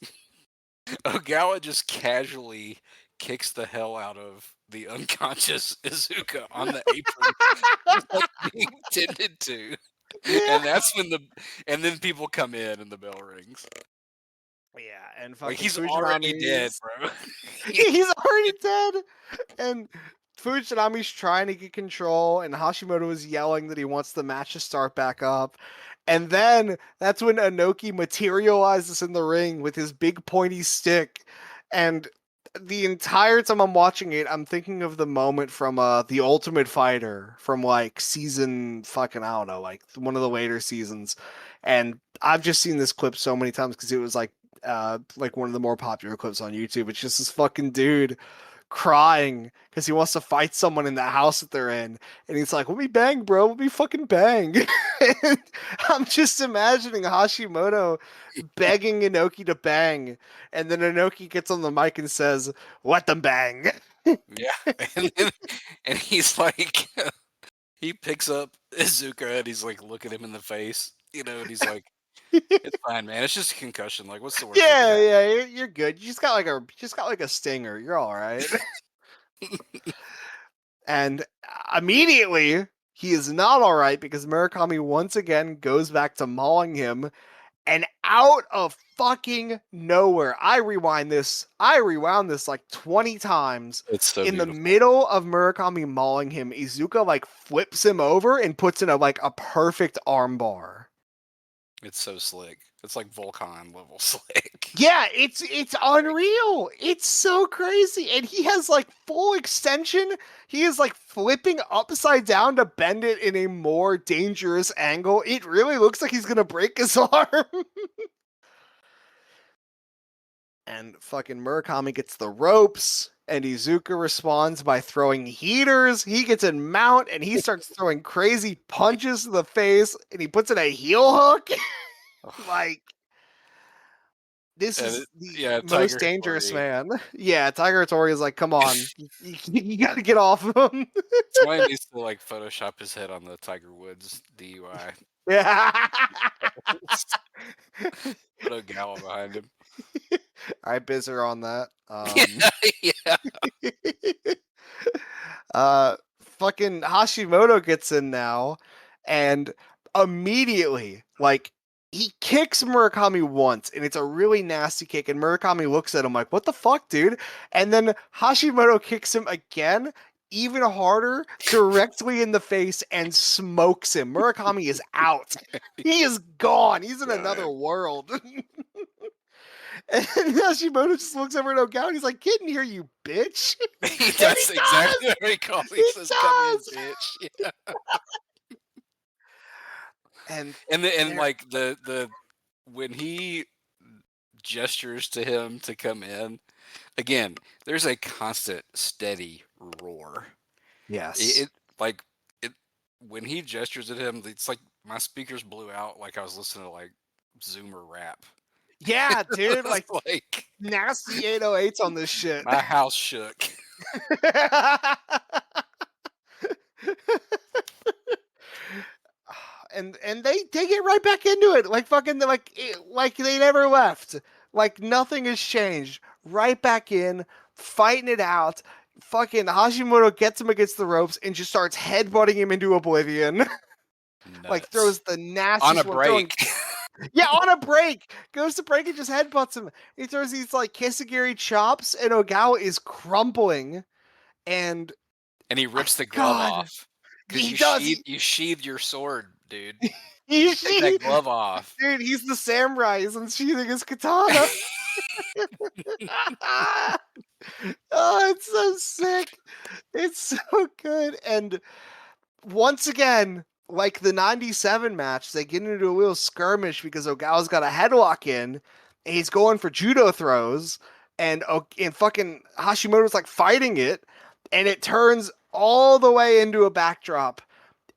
Ogawa just casually kicks the hell out of the unconscious Iizuka on the apron, just like being tended to. Yeah. And that's when and then people come in and the bell rings. Yeah, and Like fucking he's already dead, Fujinami's bro. he's already dead. And Fujinami's trying to get control, and Hashimoto is yelling that he wants the match to start back up. And then that's when Inoki materializes in the ring with his big pointy stick. And the entire time I'm watching it, I'm thinking of the moment from The Ultimate Fighter from like season fucking I don't know, like one of the later seasons. And I've just seen this clip so many times because it was like one of the more popular clips on YouTube. It's just this fucking dude crying because he wants to fight someone in the house that they're in, and he's like, "Let me bang, bro. Let me fucking bang." And I'm just imagining Hashimoto begging Inoki to bang, and then Inoki gets on the mic and says, "Let them bang." Yeah. And he's like he picks up Izuka and he's like looking him in the face, and he's like, it's fine, man. It's just a concussion. Like, what's the worst that could Yeah, happen? yeah, you're good. You just got like a stinger. You're all right. And immediately he is not all right because Murakami once again goes back to mauling him. And out of fucking nowhere, I rewound this like 20 times. It's so In the beautiful. middle of Murakami mauling him, Iizuka like flips him over and puts in a perfect armbar. It's so slick. It's like Volcon level slick. Yeah, it's unreal. It's so crazy. And he has like full extension. He is like flipping upside down to bend it in a more dangerous angle. It really looks like he's gonna break his arm. And fucking Murakami gets the ropes, and Iizuka responds by throwing heaters. He gets in mount, and he starts throwing crazy punches to the face, and he puts in a heel hook. Like, this And is the yeah, most Tiger dangerous Hattori. man. Yeah, Tiger Hattori is like, come on, you gotta get off of him. Somebody needs to like Photoshop his head on the Tiger Woods DUI. Yeah. Put a Ogawa behind him. I bizzer on that. Yeah. Fucking Hashimoto gets in now, and immediately, like, he kicks Murakami once, and it's a really nasty kick, and Murakami looks at him like, what the fuck, dude? And then Hashimoto kicks him again, even harder, directly in the face, and smokes him. Murakami is out. He is gone. He's in Yeah, another man. world. And Hashimoto just looks over at Ogawa and he's like, "Get in here, you bitch!" He And does he exactly does. what he calls. He He says, "Come in, does. bitch." Yeah. And And there, like the when he gestures to him to come in again, there's a constant steady roar. yes, It like it when he gestures at him, it's like my speakers blew out like I was listening to like Zoomer rap. yeah, dude, It's like like nasty 808s on this shit. my house shook. And they get right back into it, like fucking like they never left, like nothing has changed. Right back in, fighting it out. Fucking Hashimoto gets him against the ropes and just starts headbutting him into oblivion. Like Nuts. throws the On a nastiest one, throwing, break. yeah, on a break, goes to break and just headbutts him. He throws these like Kisagiri chops, and Ogawa is crumpling. And And he I, rips the glove God, off. Because he does. you sheathe your sword, dude. He, You take that he, glove off. dude, he's the samurai. He's unsheathing his katana. Oh, it's so sick. It's so good. And once again, like the 97 match, they get into a little skirmish because Ogawa's got a headlock in, and he's going for judo throws, and fucking Hashimoto's like fighting it, and it turns all the way into a backdrop.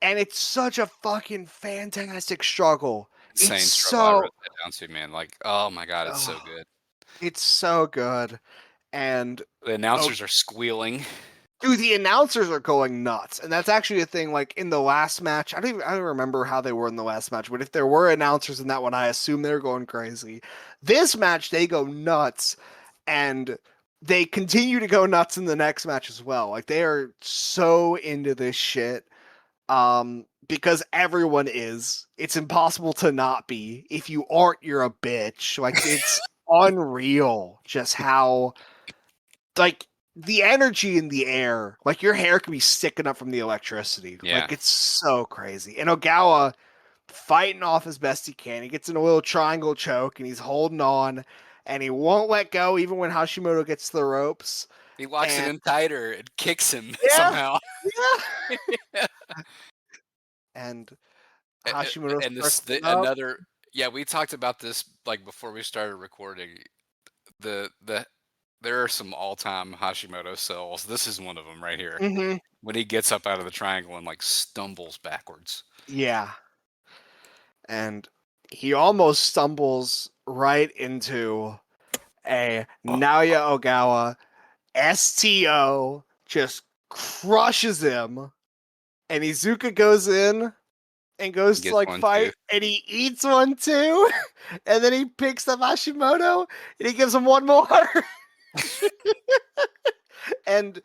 And it's such a fucking fantastic struggle. It's Insane struggle I so wrote that down to, man. Like, oh my god, it's so oh, good. it's so good. And The oh, announcers are squealing. dude, the announcers are going nuts, and that's actually a thing. Like in the last match, I don't remember how they were in the last match, but if there were announcers in that one, I assume they're going crazy. This match, they go nuts, and they continue to go nuts in the next match as well. Like they are so into this shit, because everyone is. It's impossible to not be. If you aren't, you're a bitch. Like it's unreal, just how like the energy in the air, like your hair could be sticking up from the electricity. Yeah. Like it's so crazy. And Ogawa fighting off as best he can. He gets in a little triangle choke and he's holding on and he won't let go even when Hashimoto gets to the ropes. He locks it And in tighter and kicks him yeah, somehow. yeah. And Hashimoto And starts this to get up. another yeah, we talked about this like before we started recording. The there are some all-time Hashimoto sells. This is one of them right here. Mm-hmm. When he gets up out of the triangle and like stumbles backwards. Yeah. And he almost stumbles right into a Naoya Ogawa STO, just crushes him, and Iizuka goes in and goes to Gets like one too. fight, and he eats one too, and then he picks up Hashimoto and he gives him one more. And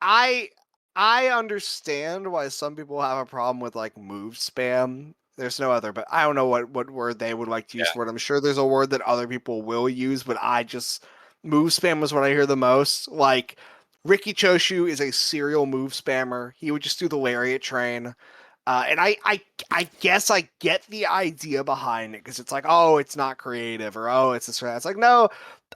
I I understand why some people have a problem with like move spam. There's no other, but I don't know what word they would like to use Yeah. for it. I'm sure there's a word that other people will use, but I just move spam was what I hear the most. Like Ricky Choshu is a serial move spammer. He would just do the lariat train. And I guess I get the idea behind it because it's like, oh, it's not creative, or oh, it's this or that. It's like, no,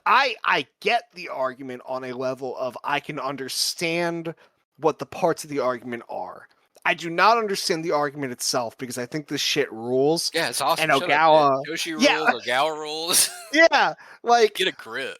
I get the argument on a level of I can understand what the parts of the argument are. I do not understand the argument itself because I think this shit rules. Yeah, it's And awesome. Shut up, dude. Ogawa, Yoshi yeah, rules, Ogawa rules. yeah, like Get a grip.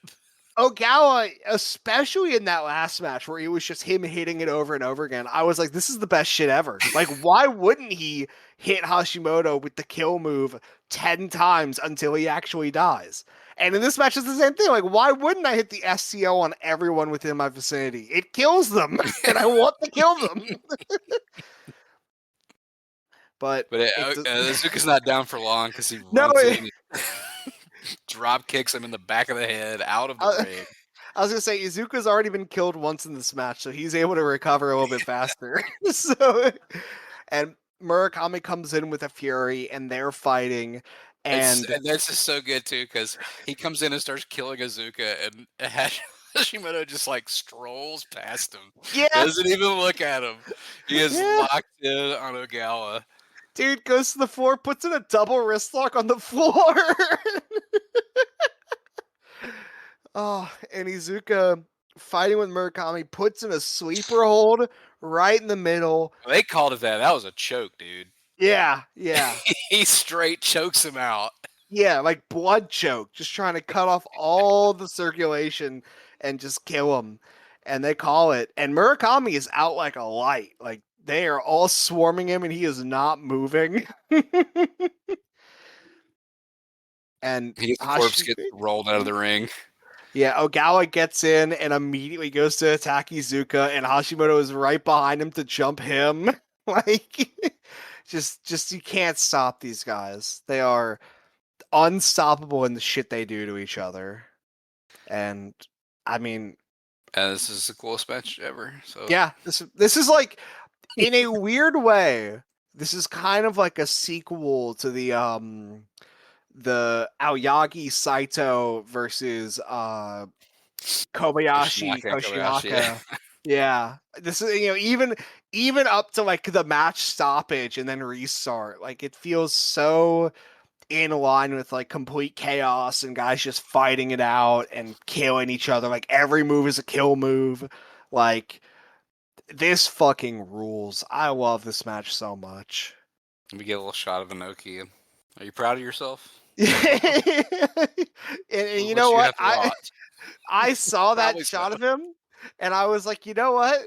Ogawa, especially in that last match where it was just him hitting it over and over again, I was like, this is the best shit ever. Like, why wouldn't he hit Hashimoto with the kill move 10 times until he actually dies? And in this match, it's the same thing. Like, why wouldn't I hit the SCO on everyone within my vicinity? It kills them, and I want to kill them. But But it does. Azuka's not down for long because he No, runs in, drop kicks him in the back of the head, out of the I, ring. I was gonna say Izuka's already been killed once in this match, so he's able to recover a little bit faster. So, and Murakami comes in with a fury, and they're fighting, and And this is so good too because he comes in and starts killing Azuka, and Hashimoto just like strolls past him, yeah, doesn't even look at him. He is yeah, locked in on Ogawa. dude goes to the floor, puts in a double wrist lock on the floor, Oh, and Iizuka fighting with Murakami puts in a sleeper hold right in the middle. They called it that. That was a choke, dude. Yeah, yeah. He straight chokes him out. Yeah, like blood choke, just trying to cut off all the circulation and just kill him. And they call it. And Murakami is out like a light. Like they are all swarming him and he is not moving. And His corpse gets rolled out of the ring. yeah, Ogawa gets in and immediately goes to attack Iizuka, and Hashimoto is right behind him to jump him. Like, just you can't stop these guys. They are unstoppable in the shit they do to each other. And I mean, This is the coolest match ever. So yeah, this is like in a weird way. This is kind of like a sequel to the Aoyagi Saito versus Kobayashi Koshinaka and Kobayashi. Yeah. Koshinaka. Yeah. This is even up to like the match stoppage and then restart. Like it feels so in line with like complete chaos and guys just fighting it out and killing each other. Like every move is a kill move. Like this fucking rules. I love this match so much. We get a little shot of Inoki. Are you proud of yourself? And you know you what? have to watch. I saw that Probably so. shot of him and I was like, you know what?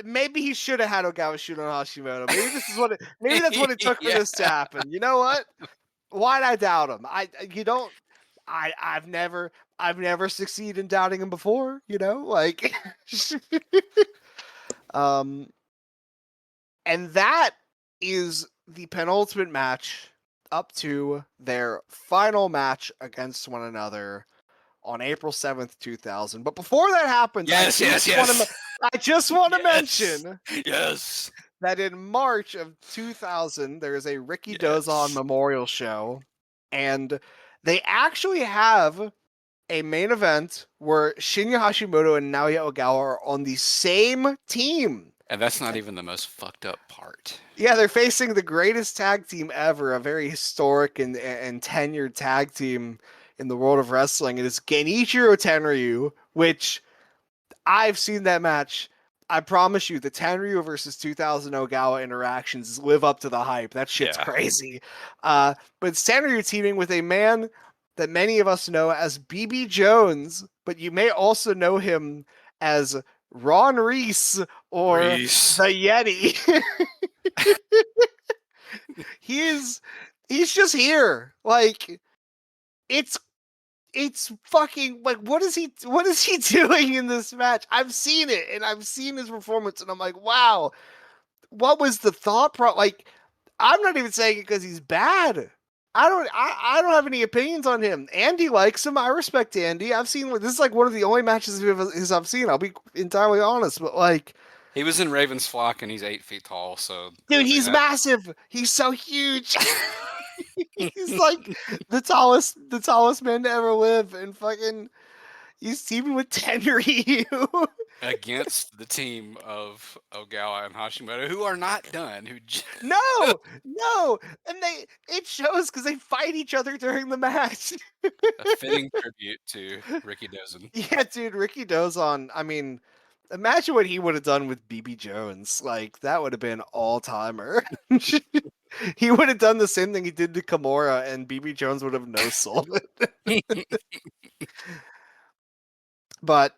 Maybe he should have had Ogawa shoot on Hashimoto. Maybe that's what it took for Yeah. this to happen. You know what? Why'd I doubt him? I've never succeeded in doubting him before, you know? Like um and that is the penultimate match up to their final match against one another on April 7th, 2000. But before that happens, Yes. I just want to Yes. mention Yes. that in March of 2000, there is a Ricky Dozon Yes. memorial show, and they actually have a main event where Shinya Hashimoto and Naoya Ogawa are on the same team. And that's not even the most fucked up part. Yeah, they're facing the greatest tag team ever, a very historic and tenured tag team in the world of wrestling. It is Genichiro Tenryu, which I've seen that match. I promise you, the Tenryu versus 2000 Ogawa interactions live up to the hype. That shit's Yeah. crazy. But it's Tenryu teaming with a man that many of us know as BB Jones, but you may also know him as Ron Reese or Reese. the Yeti. he's he's just here. Like it's fucking like what is he doing in this match? I've seen it and I've seen his performance and I'm like, wow, what was the thought like I'm not even saying it because he's bad. I don't have any opinions on him. Andy likes him. I respect Andy. I've seen this is like one of the only matches I've seen. I'll be entirely honest, but like He was in Raven's Flock and he's 8 feet tall, so dude, he's massive. He's so huge. He's like the tallest man to ever live, and fucking he's teaming with Tenryu. against the team of Ogawa and Hashimoto, who are not done. No, and it shows because they fight each other during the match. A fitting tribute to Ricky Dozon. Yeah, dude, Ricky Dozon. I mean, imagine what he would have done with BB Jones. Like that would have been all timer. He would have done the same thing he did to Kimura, and BB Jones would have no sold it. But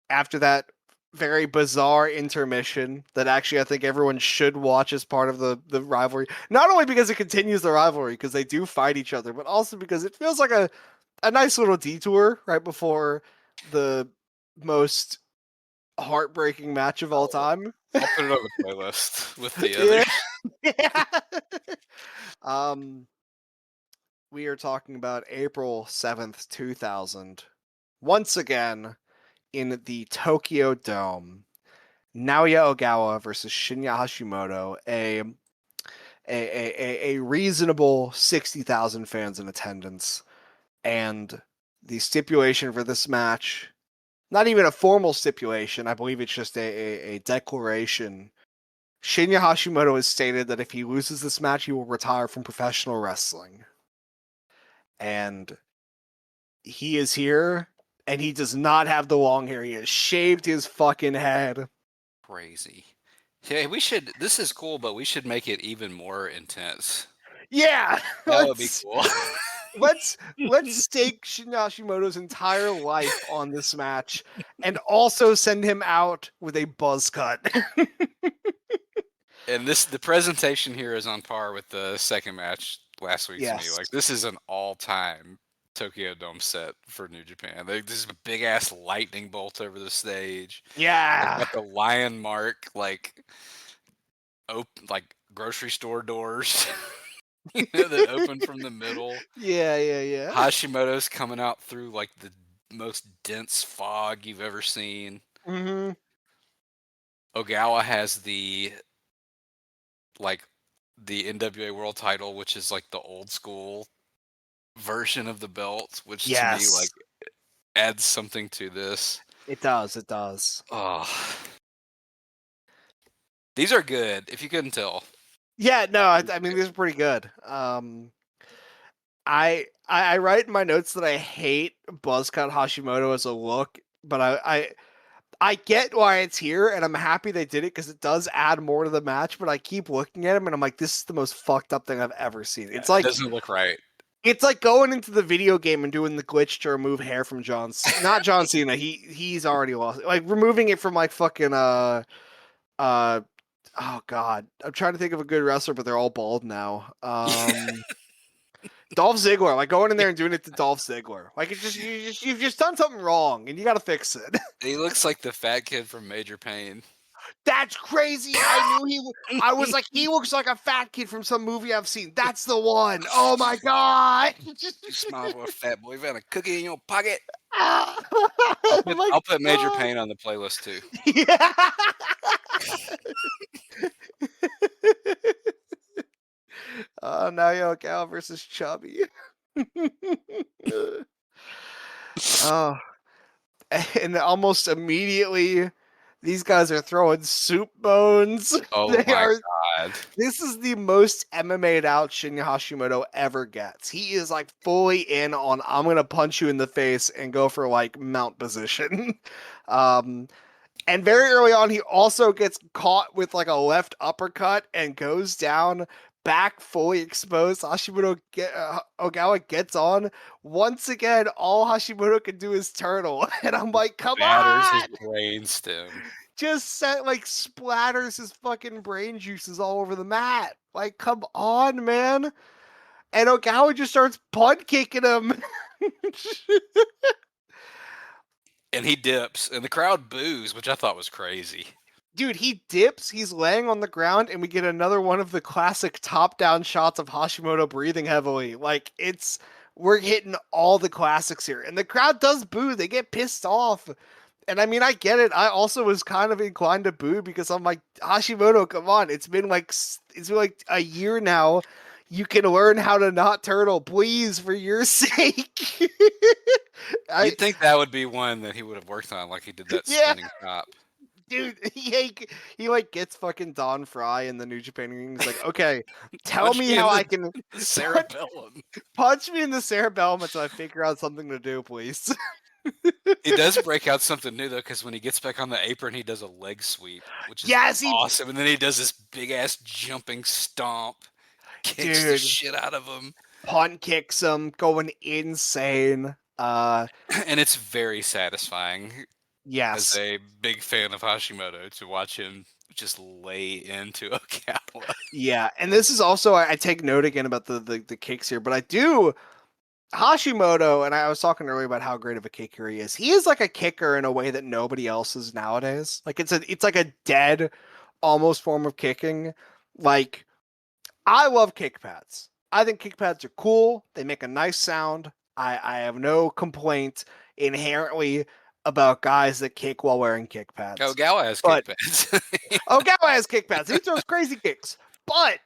after that very bizarre intermission that actually I think everyone should watch as part of the rivalry, not only because it continues the rivalry, because they do fight each other, but also because it feels like a nice little detour right before the most heartbreaking match of all time. I'll put it on the playlist with the others. Yeah. We are talking about April 7th, 2000. Once again, in the Tokyo Dome, Naoya Ogawa versus Shinya Hashimoto, a reasonable 60,000 fans in attendance. And the stipulation for this match, not even a formal stipulation, I believe it's just a declaration. Shinya Hashimoto has stated that if he loses this match, he will retire from professional wrestling. And he is here and he does not have the long hair. He has shaved his fucking head. Crazy. Yeah, we should. This is cool, but we should make it even more intense. Yeah, That would be cool. let's stake Shinya Hashimoto's entire life on this match, and also send him out with a buzz cut. And the presentation here is on par with the second match last week to me. Yes. Like, this is an all-time Tokyo Dome set for New Japan. There's a big ass lightning bolt over the stage. They've Yeah. got the lion mark, like grocery store doors, that open from the middle. Yeah. Hashimoto's coming out through like the most dense fog you've ever seen. Mm-hmm. Ogawa has the NWA World Title, which is like the old school version of the belt, which to me Yes. adds something to this. It does. Oh, these are good. If you couldn't tell. Yeah, no, I mean these are pretty good. I write in my notes that I hate Buzzcut Hashimoto as a look, but I get why it's here, and I'm happy they did it because it does add more to the match. But I keep looking at him, and I'm like, this is the most fucked up thing I've ever seen. It's like It doesn't look right. It's like going into the video game and doing the glitch to remove hair from not John Cena. He's already lost it. Like removing it from like fucking oh god, I'm trying to think of a good wrestler, but they're all bald now. Dolph Ziggler, like going in there and doing it to Dolph Ziggler. Like you've just done something wrong and you got to fix it. He looks like the fat kid from Major Payne. That's crazy. I was like, he looks like a fat kid from some movie I've seen. That's the one. Oh my god. You smile for a fat boy. You found a cookie in your pocket. Oh I'll put Major Payne on the playlist too. Yeah. Naoya Ogawa versus Chubby. Oh, and almost immediately, these guys are throwing soup bones. Oh my god! This is the most MMA'd out Shinya Hashimoto ever gets. He is like fully in on I'm gonna punch you in the face and go for like mount position. And very early on, he also gets caught with like a left uppercut and goes down, back fully exposed. Ogawa gets on. Once again, all Hashimoto can do is turtle. And I'm like, come on! His brainstem. Just splatters his fucking brain juices all over the mat. Like, come on, man. And Ogawa just starts punt kicking him. And he dips, and the crowd boos, which I thought was crazy. Dude, he dips, he's laying on the ground, and we get another one of the classic top-down shots of Hashimoto breathing heavily. Like, we're hitting all the classics here. And the crowd does boo, they get pissed off. And I mean, I get it. I also was kind of inclined to boo because I'm like, Hashimoto, come on. It's been like a year now. You can learn how to not turtle, please, for your sake. You'd think that would be one that he would have worked on, like he did that spinning chop. Dude, he like gets fucking Don Fry in the New Japan ring. He's like, okay, tell me how I can cerebellum. Punch me in the cerebellum until I figure out something to do, please. He does break out something new though, because when he gets back on the apron, he does a leg sweep, which is awesome. And then he does this big ass jumping stomp, kicks the shit out of him, punt kicks him, going insane. And it's very satisfying. Yes, as a big fan of Hashimoto, to watch him just lay into Ogawa. Yeah, and this is also I take note again about the kicks here, but I do. Hashimoto, and I was talking earlier about how great of a kicker he is. He is like a kicker in a way that nobody else is nowadays. Like it's like a dead, almost form of kicking. Like I love kick pads. I think kick pads are cool. They make a nice sound. I have no complaint inherently about guys that kick while wearing kick pads. Ogawa has kick pads. Ogawa has kick pads. He throws crazy kicks, but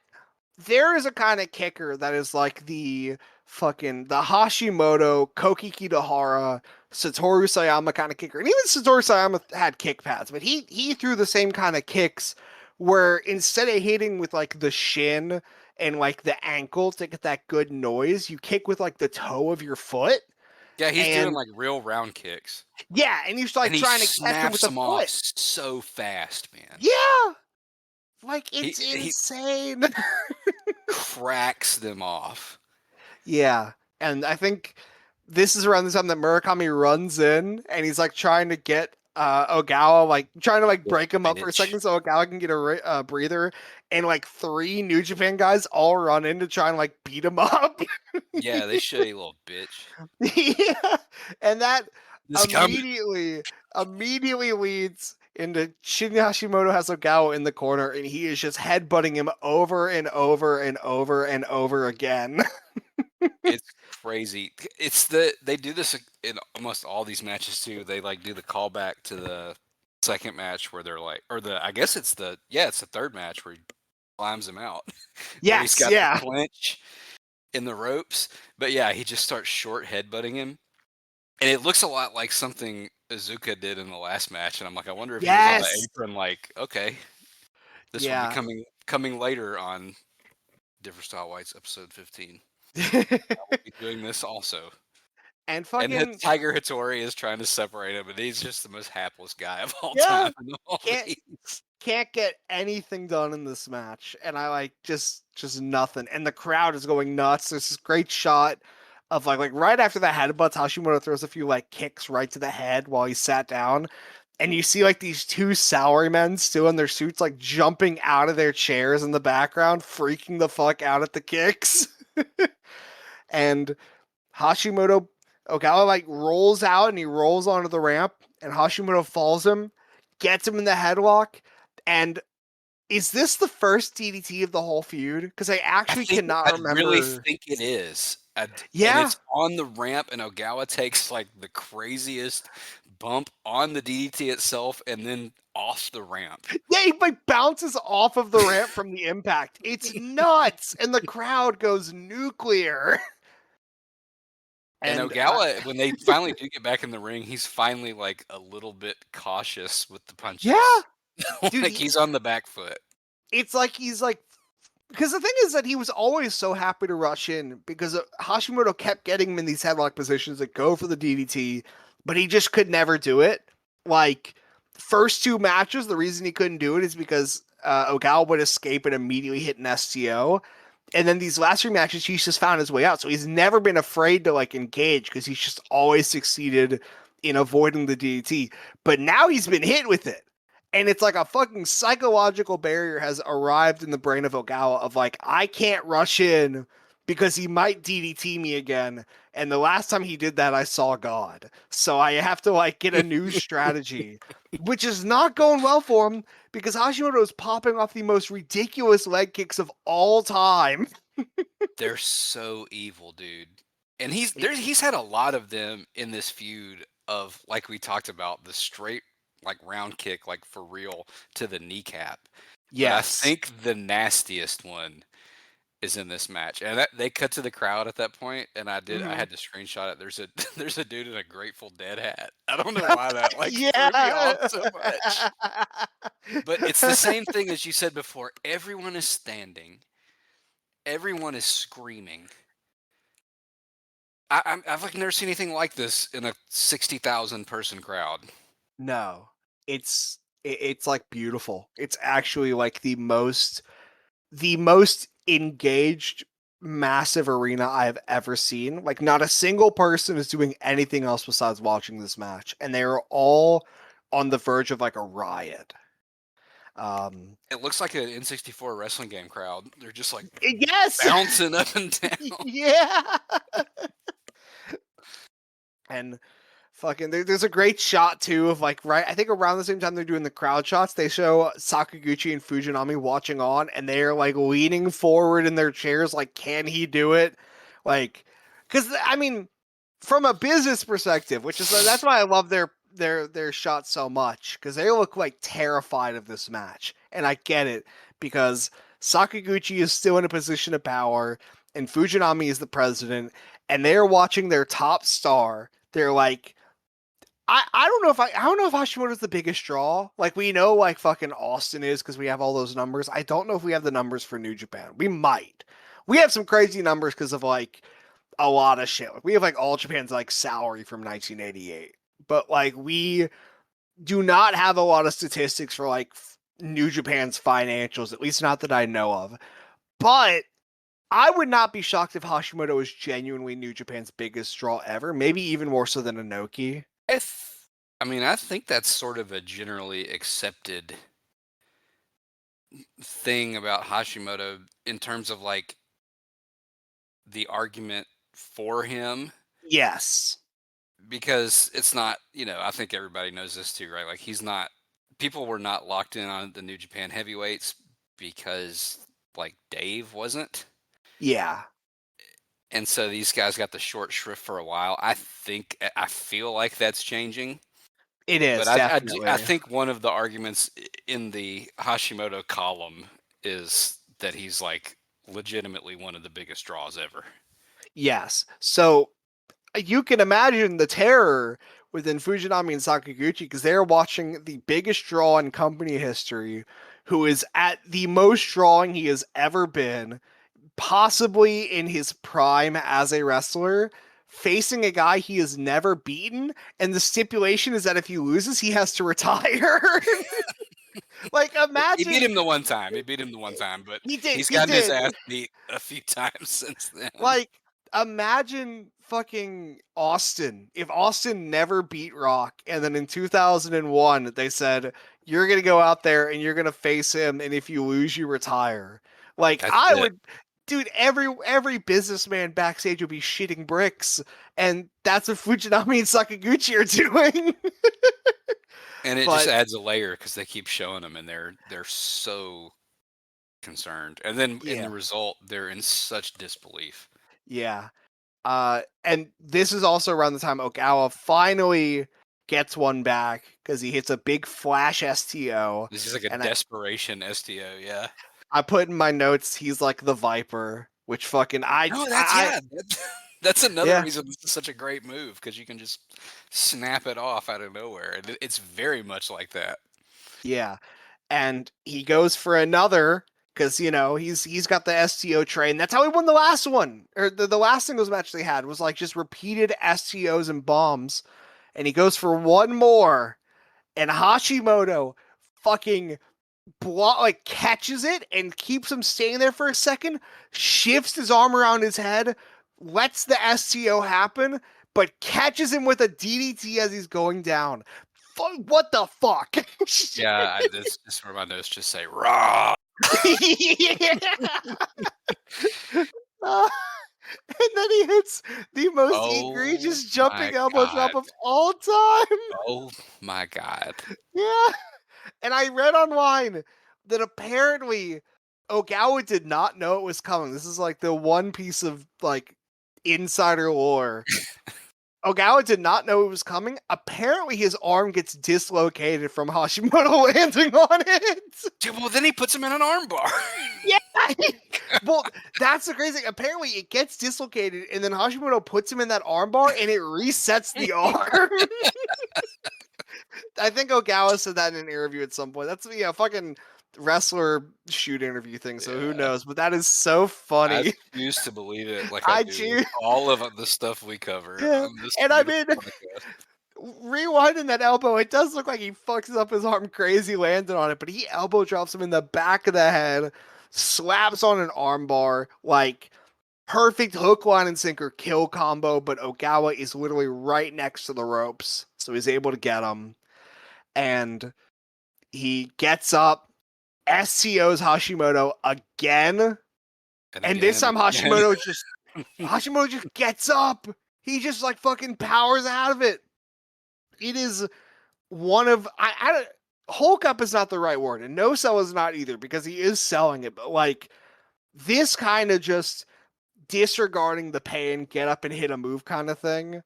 there is a kind of kicker that is like the Hashimoto, Koki Kitahara, Satoru Sayama kind of kicker. And even Satoru Sayama had kick pads, but he threw the same kind of kicks where instead of hitting with like the shin and like the ankle to get that good noise, you kick with like the toe of your foot. Yeah, he's doing And like real round kicks. yeah, and he's like And he trying to catch him with snaps the them off foot. so fast, man. Yeah, like it's He insane. cracks them off. Yeah, and I think this is around the time that Murakami runs in and he's like trying to get Ogawa, like trying to like The break him up for a finish. second so Ogawa can get a breather, and like three New Japan guys all run in to try and like beat him up. Yeah, they show you, little bitch. Yeah, and that This coming. immediately leads into Shinya Hashimoto has Ogawa in the corner, and he is just headbutting him over and over and over and over again. It's crazy. They do this in almost all these matches too. They like do the callback to the second match where they're like, or the I guess it's the third match where he climbs him out, where he's Yes, got the yeah. clinch in the ropes. But yeah, he just starts short headbutting him, and it looks a lot like something Iizuka did in the last match. And I'm like, I wonder if he was on the Yes. apron, like, okay, this will be Yeah. coming later on Different Style Whites episode 15. I will be doing this also. And And fucking Tiger Hattori is trying to separate him, and he's just the most hapless guy of all yeah, time in all can't these. can't get anything done in this match, and I like just nothing. And the crowd is going nuts. There's this great shot of like right after the headbutts, Hashimoto throws a few like kicks right to the head while he sat down, and you see like these two salarymen still in their suits like jumping out of their chairs in the background, freaking the fuck out at the kicks. And Hashimoto Ogawa like rolls out and he rolls onto the ramp, and Hashimoto falls him, gets him in the headlock. And is this the first DDT of the whole feud? Because I actually cannot I really remember. think it is. And Yeah, it's on the ramp, and Ogawa takes like the craziest bump on the DDT itself and then off the ramp. yeah, he like bounces off of the ramp from the impact. It's nuts, and the crowd goes nuclear. And And Ogawa, when they finally do get back in the ring, he's finally like a little bit cautious with the yeah, punches. dude, Like he's on the back foot. it's like he's like because the thing is that he was always so happy to rush in because Hashimoto kept getting him in these headlock positions that go for the DDT, but he just could never do it. Like, first two matches, the reason he couldn't do it is because Ogawa would escape and immediately hit an STO. And then these last three matches, he's just found his way out. So he's never been afraid to like engage because he's just always succeeded in avoiding the DDT. But now he's been hit with it. And it's like a fucking psychological barrier has arrived in the brain of Ogawa of like, I can't rush in because he might DDT me again. And the last time he did that, I saw God. So I have to like get a new strategy, which is not going well for him because Hashimoto is popping off the most ridiculous leg kicks of all time. They're so evil, dude. And he's had a lot of them in this feud of, like we talked about, the straight like round kick, like for real, to the kneecap. But I Yes. think the nastiest one is in this match. And they cut to the crowd at that point, and I Mm-hmm. had to screenshot it. There's a there's a dude in a Grateful Dead hat. I don't know why that like threw me off Yeah. so much. But it's the same thing as you said before. Everyone is standing. Everyone is screaming. I've like never seen anything like this in a 60,000 person crowd. No, it's like beautiful. It's actually like the most engaged massive arena I have ever seen. Like not a single person is doing anything else besides watching this match, and they are all on the verge of like a riot. Um, It looks like an N64 wrestling game crowd. They're just like yes, bouncing up and down. yeah, and fucking, there's a great shot too of like right. I think around the same time they're doing the crowd shots, they show Sakaguchi and Fujinami watching on, and they're like leaning forward in their chairs, like, can he do it? Like, because I mean, from a business perspective, which is that's why I love their shots so much because they look like terrified of this match, and I get it because Sakaguchi is still in a position of power, and Fujinami is the president, and they're watching their top star. They're like, I don't know if Hashimoto's the biggest draw. Like we know like fucking Austin is because we have all those numbers. I don't know if we have the numbers for New Japan. We might. We have some crazy numbers because of like a lot of shit. Like, we have like All Japan's like salary from 1988, but like we do not have a lot of statistics for like New Japan's financials, at least not that I know of. But I would not be shocked if Hashimoto is genuinely New Japan's biggest draw ever, maybe even more so than Inoki. I mean, I think that's sort of a generally accepted thing about Hashimoto in terms of like the argument for him, Yes. because it's not, I think everybody knows this too, right? Like people were not locked in on the New Japan heavyweights because like Dave wasn't. Yeah. And so these guys got the short shrift for a while. I feel like that's changing. It But is, I definitely. think one of the arguments in the Hashimoto column is that he's like legitimately one of the biggest draws ever. Yes. So you can imagine the terror within Fujinami and Sakaguchi because they're watching the biggest draw in company history, who is at the most drawing he has ever been, possibly in his prime as a wrestler, facing a guy he has never beaten, and the stipulation is that if he loses, he has to retire. Like, He beat imagine him the one time. He beat him the one time, but he did. he's He gotten his did. ass beat a few times since then. Like, imagine fucking Austin. If Austin never beat Rock, and then in 2001 they said you're gonna go out there and you're gonna face him, and if you lose, you retire. Like, That's I it. would, dude. Every businessman backstage would be shitting bricks, and that's what Fujinami and Sakaguchi are doing. And it just But adds a layer because they keep showing them, and they're so concerned. And then in the yeah, result, they're in such disbelief. yeah. And this is also around the time Ogawa finally gets one back because he hits a big flash STO. This is like a And desperation STO, yeah. I put in my notes he's like the Viper, which fucking No, that's yeah. That's another yeah, reason this is such a great move because you can just snap it off out of nowhere. It's very much like that. yeah. And he goes for another because he's got the STO train. That's how he won the last one, or the last singles match they had was like just repeated STOs and bombs. And he goes for one more, and Hashimoto fucking like catches it and keeps him staying there for a second, shifts his arm around his head, lets the STO happen, but catches him with a DDT as he's going down. What the fuck? Yeah, this just where my notes just say raw. Yeah. And then he hits the most Oh egregious my jumping elbow god. drop of all time. Oh my god. Yeah. And I read online that apparently Ogawa did not know it was coming. This is like the one piece of like insider lore. Ogawa did not know it was coming. Apparently his arm gets dislocated from Hashimoto landing on it. Dude, well, then he puts him in an armbar. Yeah. Well, that's the crazy thing. Apparently it gets dislocated and then Hashimoto puts him in that armbar and it resets the arm. I think Ogawa said that in an interview at some point. That's fucking wrestler shoot interview thing. So who Yeah, knows? But that is so I funny. choose to believe it like I I do with choose. all of the stuff we cover Yeah, on this and I beautiful mean, podcast. rewinding that elbow, it does look like he fucks up his arm crazy landing on it, but he elbow drops him in the back of the head, slaps on an armbar, like perfect hook, line, and sinker kill combo. But Ogawa is literally right next to the ropes, so he's able to get him, and he gets up, SCOs Hashimoto again, And and this again time and again. Hashimoto just gets up. He just like fucking powers out of it. It is one of I don't Hulk up is not the right word, and no sell is not either because he is selling it. But like this kind of just disregarding the pain, get up and hit a move kind of thing.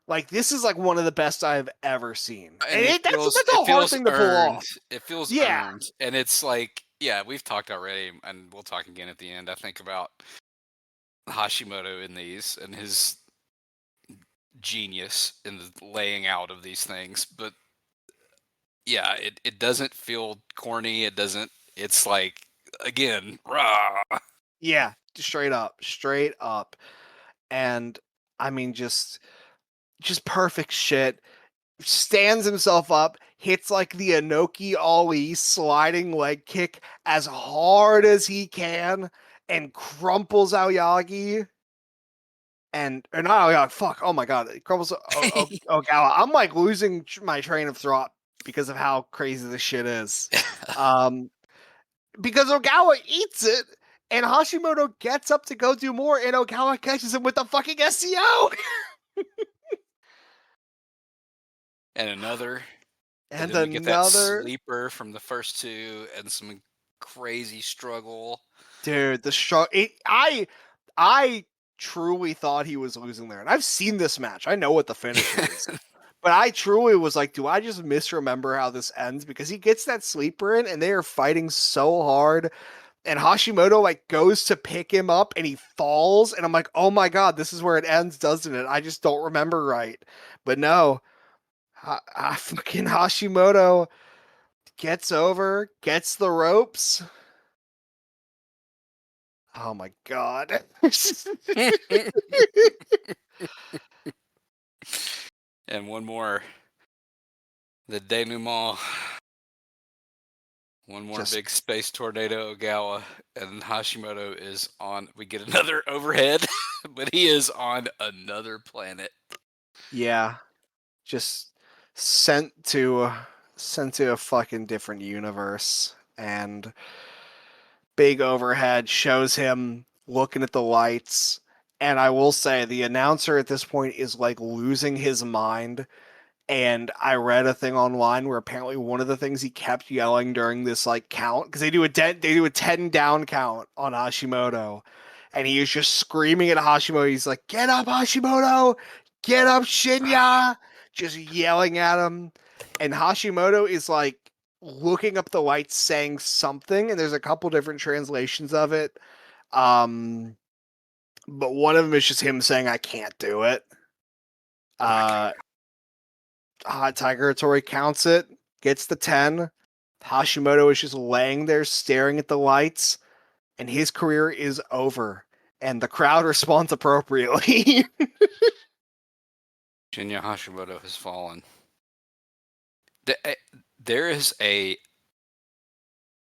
Like this is like one of the best I've ever seen, And and that's it a hard feels thing to pull earned. off. It feels Yeah, earned. And it's like, yeah, we've talked already, and we'll talk again at the end. I think about Hashimoto in these and his genius in the laying out of these things. But yeah, it doesn't feel corny. It's like, again, rah. yeah, straight up, and I mean, just perfect shit. Stands himself up, hits like the Inoki Ollie sliding leg kick as hard as he can, and crumples Aoyagi. Or not Aoyagi, fuck, oh my god, it crumples Ogawa. I'm like losing my train of thought because of how crazy this shit is. Because Ogawa eats it, and Hashimoto gets up to go do more, and Ogawa catches him with the fucking SCO. And another. And And then we get that another. sleeper from the first two and some crazy struggle. Dude, the struggle. I truly thought he was losing there, and I've seen this match. I know what the finish is, but I truly was like, do I just misremember how this ends? Because he gets that sleeper in, and they are fighting so hard, and Hashimoto like goes to pick him up, and he falls, and I'm like, oh my god, this is where it ends, doesn't it? I just don't remember right, but no, fucking Hashimoto gets over, gets the ropes. Oh my god. And one more. The denouement. One more Just big space tornado Ogawa, and Hashimoto is on. We get another overhead, but he is on another planet. yeah, just sent to a fucking different universe, and big overhead shows him looking at the lights, and I will say the announcer at this point is like losing his mind. And I read a thing online where apparently one of the things he kept yelling during this like count, because they do a 10 down count on Hashimoto, and he is just screaming at Hashimoto. He's like, "Get up, Hashimoto! Get up, Shinya!" Just yelling at him. And Hashimoto is like looking up the lights, saying something, and there's a couple different translations of it. Um, but one of them is just him saying, "I can't do it." Uh, Tiger Tori counts it, gets the 10. Hashimoto is just laying there staring at the lights, and his career is over. And the crowd responds appropriately. Shinya Hashimoto has fallen. There is a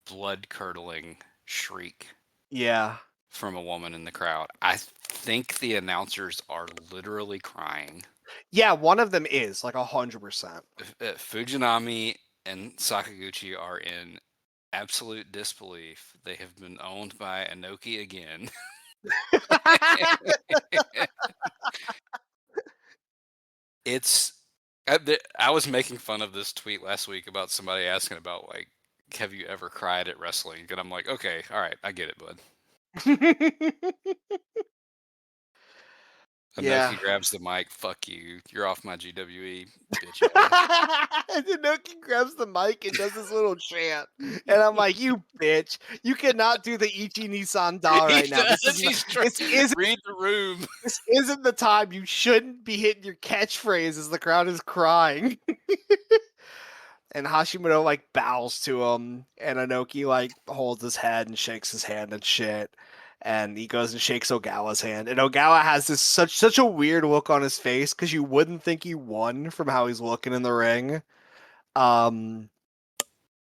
blood-curdling shriek Yeah. from a woman in the crowd. I think the announcers are literally crying. Yeah, one of them is, like 100%. Fujinami and Sakaguchi are in absolute disbelief. They have been owned by Inoki again. It's I was making fun of this tweet last week about somebody asking about like, have you ever cried at wrestling? And I'm like, okay, all right, I get it, bud. Yeah. Inoki grabs the mic. Fuck you. You're off my GWE, bitch ass. Inoki grabs the mic and does this little chant. And I'm like, you bitch. You cannot do the Ichi Nissan Da He right now. does. He's trying This to isn't read the room. this isn't the time. You shouldn't be hitting your catchphrase as the crowd is crying. And Hashimoto like bows to him, and Inoki like holds his head and shakes his hand and shit. And he goes and shakes Ogawa's hand, and Ogawa has this such a weird look on his face because you wouldn't think he won from how he's looking in the ring. Um,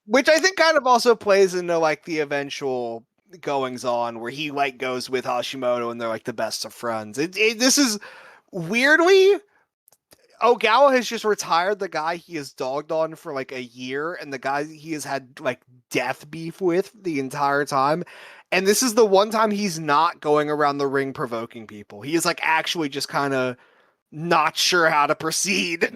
which I think kind of also plays into like the eventual goings on where he like goes with Hashimoto and they're like the best of friends. This is weirdly Ogawa has just retired the guy he has dogged on for like a year, and the guy he has had like death beef with the entire time. And this is the one time he's not going around the ring provoking people. He is like actually just kind of not sure how to proceed.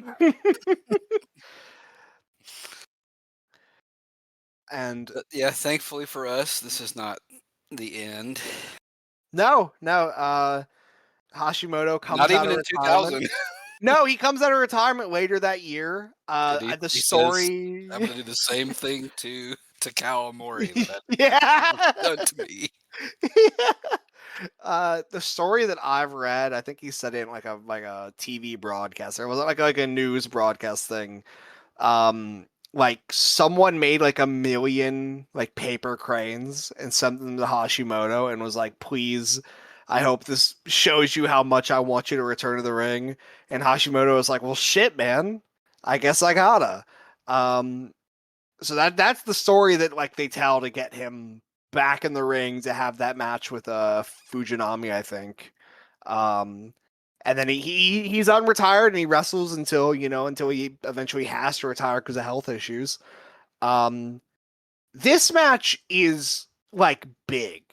And Yeah, thankfully for us, this is not the end. no, Hashimoto Not comes out even of in retirement. 2000. No, he comes out of retirement later that year. And he, The he says, story. I'm going to do the same thing to Kawamori that Yeah. done to me. The story that I've read, I think he said it in like a TV broadcast. It was like a news broadcast thing. Like someone made like 1 million like paper cranes and sent them to Hashimoto and was like, please I hope this shows you how much I want you to return to the ring. And Hashimoto was like, well, shit, man. I guess I gotta. Um, so that's the story that like they tell to get him back in the ring to have that match with Fujinami, I think. Um, and then he's unretired and he wrestles until he eventually has to retire because of health issues. Um, this match is like big.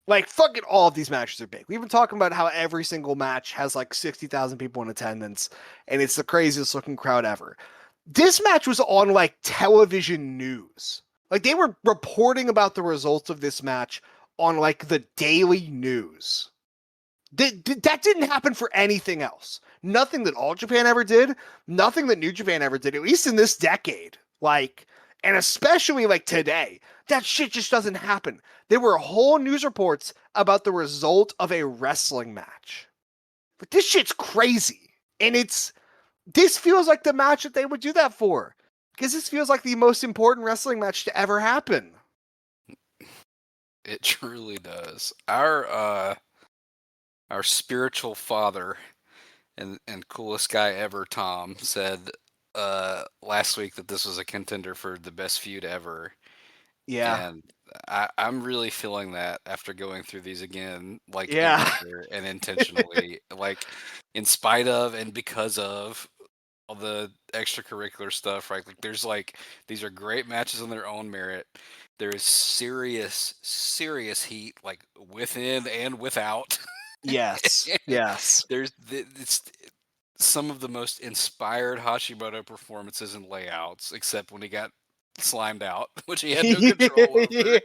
Like fucking all of these matches are big. We've been talking about how every single match has like 60,000 people in attendance and it's the craziest looking crowd ever. This match was on like television news. Like they were reporting about the results of this match on like the daily news. That didn't happen for anything else. Nothing that All Japan ever did, nothing that New Japan ever did, at least in this decade. Like, and especially like today, that shit just doesn't happen. There were whole news reports about the result of a wrestling match. But this shit's crazy. And this feels like the match that they would do that for. Because this feels like the most important wrestling match to ever happen. It truly does. Our spiritual father and coolest guy ever, Tom, said last week that this was a contender for the best feud ever. Yeah. And I'm really feeling that after going through these again, like in Yeah. order and intentionally, like in spite of and because of all the extracurricular stuff, right? Like these are great matches on their own merit. There is serious heat, like within and without. Yes. Yes. It's some of the most inspired Hashimoto performances and layouts, except when he got slimed out, which he had no control over.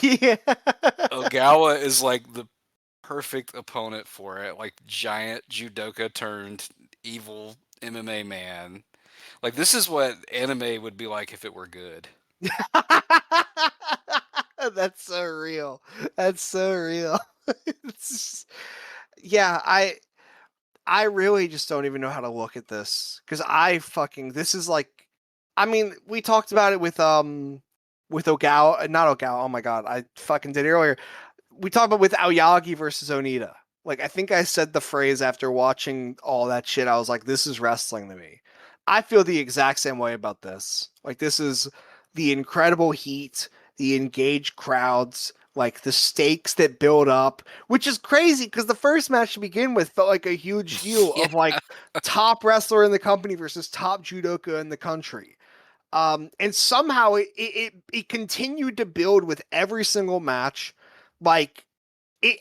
Yeah. Ogawa is like the perfect opponent for it, like giant judoka turned evil MMA man. Like this is what anime would be like if it were good. That's so real. That's so real. Yeah, I really just don't even know how to look at this because this is like, I mean, we talked about it with Ogawa, not Ogawa. Oh my god, I fucking did it earlier. We talked about with Aoyagi versus Onita. Like I think I said the phrase after watching all that shit. I was like, this is wrestling to me. I feel the exact same way about this. Like this is the incredible heat, the engaged crowds, like the stakes that build up, which is crazy because the first match to begin with felt like a huge deal Yeah. of like top wrestler in the company versus top judoka in the country. And somehow it continued to build with every single match. Like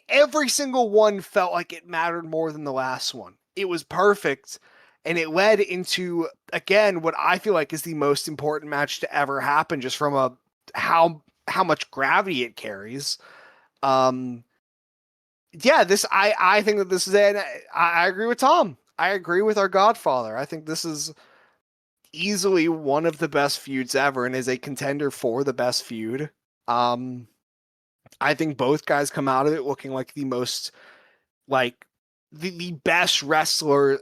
every single one felt like it mattered more than the last one. It was perfect, and it led into again what I feel like is the most important match to ever happen, just from a how much gravity it carries. Um, yeah, I think that this is it. I agree with Tom. I agree with our Godfather. I think this is easily one of the best feuds ever, and is a contender for the best feud. Um, I think both guys come out of it looking like like the best wrestlers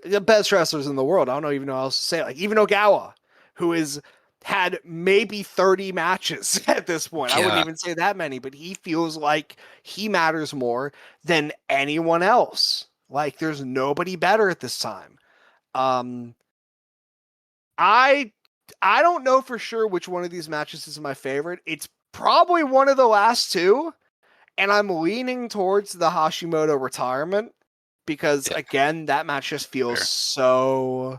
in the world. I don't even know how else to say it. Like even Ogawa, who is had maybe 30 matches at this point. I wouldn't Yeah. even say that many, but he feels like he matters more than anyone else. Like there's nobody better at this time. Um I I don't know for sure which one of these matches is my favorite. It's probably one of the last two, and I'm leaning towards the Hashimoto retirement because Yeah. again, that match just feels Fair. so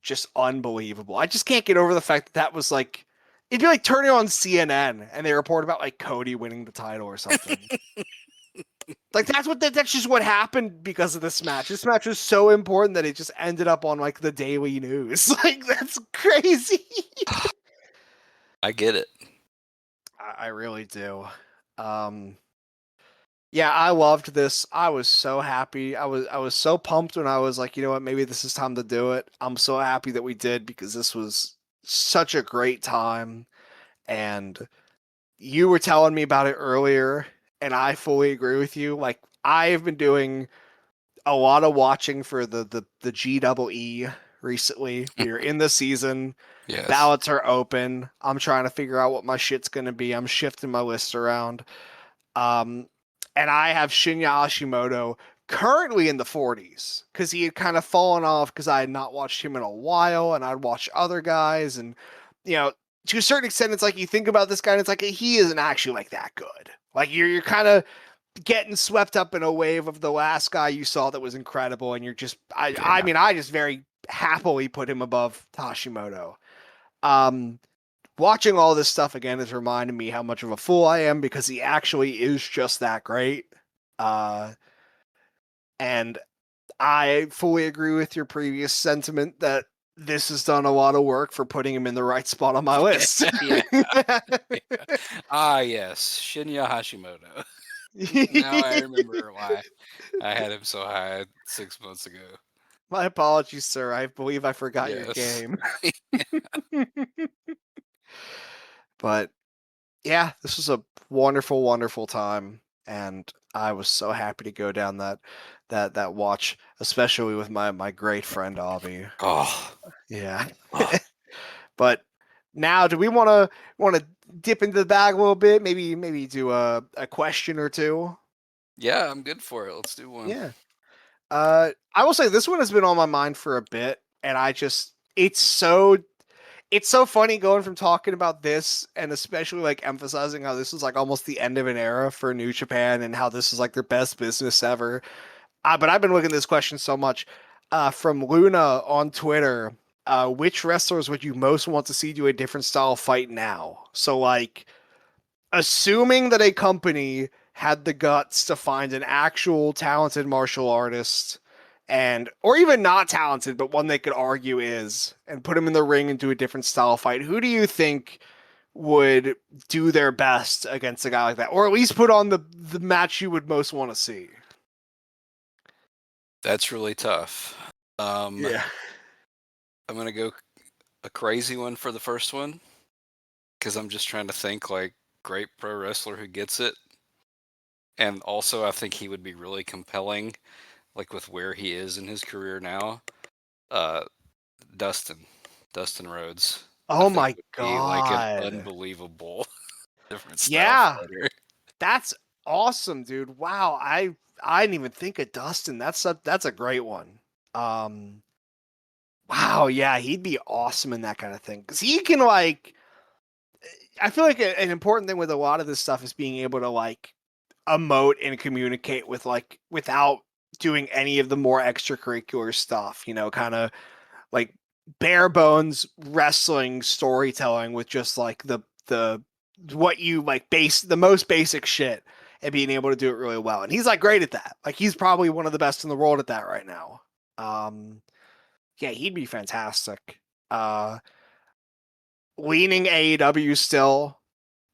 just unbelievable. I just can't get over the fact that that was like it'd be like turning on CNN and they report about like Cody winning the title or something. Like that's just what happened because of this match. This match was so important that it just ended up on like the daily news. Like that's crazy. I get it. I really do. Um Yeah, I loved this. I was so happy. I was so pumped when I was like, you know what, maybe this is time to do it. I'm so happy that we did because this was such a great time. And you were telling me about it earlier, and I fully agree with you. Like I've been doing a lot of watching for the GEE recently. We are in the season. Yes. Ballots are open. I'm trying to figure out what my shit's gonna be. I'm shifting my list around. Um, and I have Shinya Hashimoto currently in the 40s because he had kind of fallen off because I had not watched him in a while, and I'd watched other guys, and you know, to a certain extent, it's like you think about this guy, and it's like he isn't actually like that good. Like you're kind of getting swept up in a wave of the last guy you saw that was incredible, and you're just I Yeah. mean I just very happily put him above Hashimoto. Um, Watching all this stuff again has reminded me how much of a fool I am because he actually is just that great. Uh, and I fully agree with your previous sentiment that this has done a lot of work for putting him in the right spot on my list. Yeah. Ah, yes, Shinya Hashimoto. Now I remember why I had him so high 6 months ago. My apologies, sir. I believe I forgot your Yes. game. But yeah, this was a wonderful, wonderful time, and I was so happy to go down that watch, especially with my great friend Avi. Oh. Yeah. Oh. But now, do we want to dip into the bag a little bit? Maybe do a question or two. Yeah, I'm good for it. Let's do one. Yeah. I will say this one has been on my mind for a bit, and I just it's so funny going from talking about this and especially like emphasizing how this is like almost the end of an era for New Japan and how this is like their best business ever. But I've been looking at this question so much from Luna on Twitter. Which wrestlers would you most want to see do a different style fight now? So like assuming that a company had the guts to find an actual talented martial artist and or even not talented but one they could argue is and put him in the ring and do a different style fight, who do you think would do their best against a guy like that, or at least put on the match you would most want to see? That's really tough. Yeah. I'm gonna go a crazy one for the first one because I'm just trying to think like great pro wrestler who gets it, and also I think he would be really compelling, like with where he is in his career now. Uh, Dustin, Dustin Rhodes, I Oh think my would be like an god. unbelievable different style Yeah, fighter. that's awesome, dude. Wow, I didn't even think of Dustin. That's a great one. Um wow, yeah, he'd be awesome in that kind of thing cuz he can like I feel like an important thing with a lot of this stuff is being able to like emote and communicate with like without doing any of the more extracurricular stuff, you know, kind of like bare bones wrestling storytelling with just like the what you like base the most basic shit and being able to do it really well. And he's like great at that. Like he's probably one of the best in the world at that right now. Um yeah, he'd be fantastic. Uh Leaning AEW still.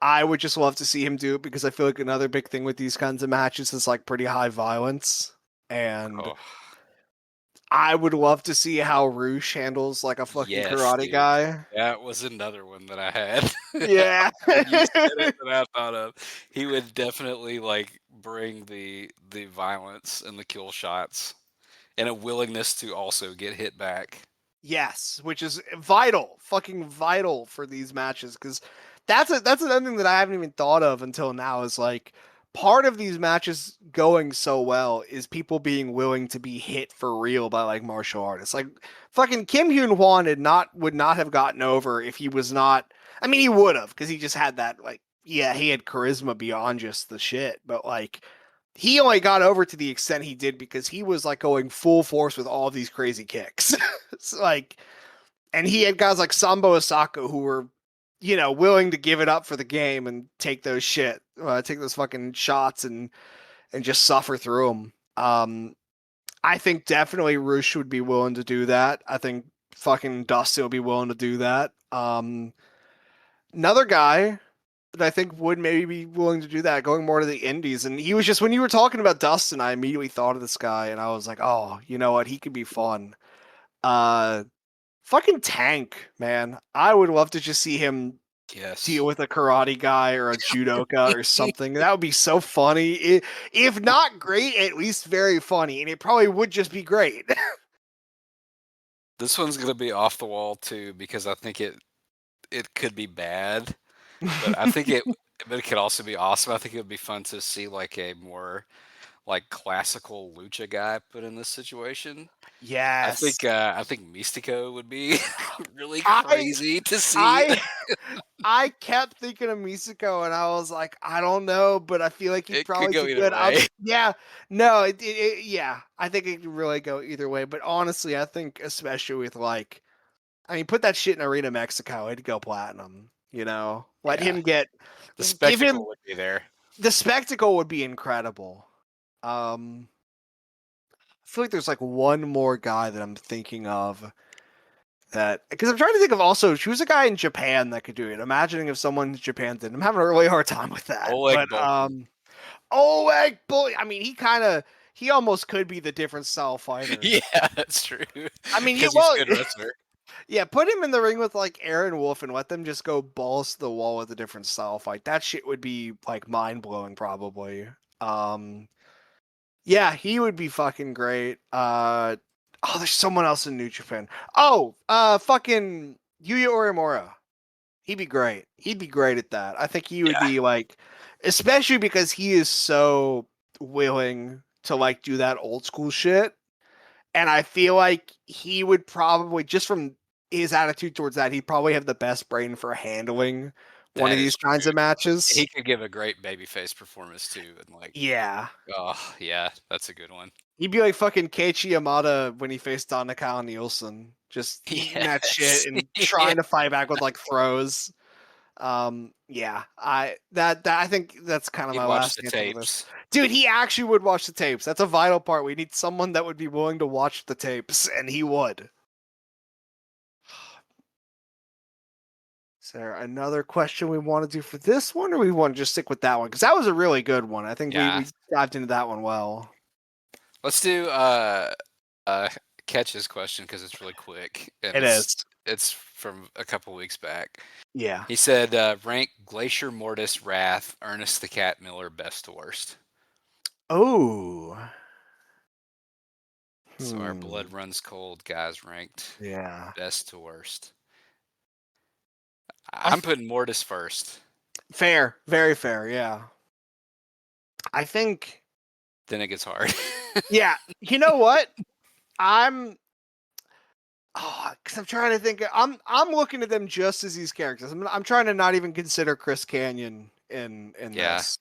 I would just love to see him do it because I feel like another big thing with these kinds of matches is like pretty high violence. And Oh, I would love to see how Roosh handles like a fucking yes, karate dude. guy. That was another one that I had. Yeah. When you said it, that I thought of, he would definitely like bring the violence and the kill shots and a willingness to also get hit back. Yes, which is vital, fucking vital for these matches because that's another thing that I haven't even thought of until now is like part of these matches going so well is people being willing to be hit for real by like martial artists. Like fucking Kim Hyun Hwan would not have gotten over if he was not. I mean, he would have because he just had that like yeah he had charisma beyond just the shit, but like he only got over to the extent he did because he was like going full force with all of these crazy kicks. It's like, and he had guys like Sambo Osaka who were, you know, willing to give it up for the game and take take those fucking shots and just suffer through them. I think definitely Roosh would be willing to do that. I think fucking Dustin would be willing to do that. Another guy that I think would maybe be willing to do that, going more to the indies. And he was just when you were talking about Dustin, I immediately thought of this guy, and I was like, oh, you know what? He could be fun. Uh, Fucking Tank, man. I would love to just see him deal Yes. with a karate guy or a judoka or something. That would be so funny. If not great, at least very funny, and it probably would just be great. This one's gonna be off the wall too because I think it could be bad, but I think it but it could also be awesome. I think it would be fun to see like a more like classical lucha guy put in this situation. Yes. I think Mystico would be really I crazy to see. I I kept thinking of Misako, and I was like, I don't know, but I feel like he'd It could probably go do either good. way. Yeah, no, yeah, I think it could really go either way. But honestly, I think especially with like, I mean, put that shit in Arena Mexico, it'd go platinum. You know, let Yeah, him get, the give him spectacle would be there. the spectacle would be incredible. I feel like there's like one more guy that I'm thinking of that because I'm trying to think of also who's a guy in Japan that could do it. Imagining if someone in Japan did, I'm having a really hard time with that. Oleg But Boltin. Oleg Bully, I mean, he almost could be the different style fighter. Yeah, that's true. I mean, Because he's a good wrestler. yeah, put him in the ring with like Aaron Wolf and let them just go balls to the wall with a different style fight. That shit would be like mind blowing, probably. Um, yeah, he would be fucking great. Oh, there's someone else in New Japan. Oh, fucking Yuya Uemura. He'd be great. He'd be great at that. I think he would Yeah, be like, especially because he is so willing to like do that old school shit. And I feel like he would probably, just from his attitude towards that, he'd probably have the best brain for handling one of that is these kinds true. of matches. He could give a great babyface performance too, and like, Yeah. oh yeah, that's a good one. He'd be like fucking Keiichi Yamada when he faced Donaka Nielsen, just eating that shit Yes, and yeah. trying to fight back with like throws. Yeah, I think that's kind of He'd my watch last the answer for this. tapes. Dude, he actually would watch the tapes. That's a vital part. We need someone that would be willing to watch the tapes, and he would. Is there another question we want to do for this one, or we want to just stick with that one? Because that was a really good one. I think Yeah, we dived into that one well. let's do uh Catch's question because it's really quick and It is. it's from a couple weeks back. Yeah. He said, rank Glacier, Mortis, Wrath, Ernest the Cat Miller best to worst. Oh. So our blood Hmm. runs cold guys ranked Yeah. best to worst. I I'm putting Mortis first. Fair, very fair. Yeah. I think. Then it gets hard. Yeah. You know what? I'm. Oh, because I'm trying to think. I'm looking at them just as these characters. I'm trying to not even consider Chris Canyon in Yeah. this.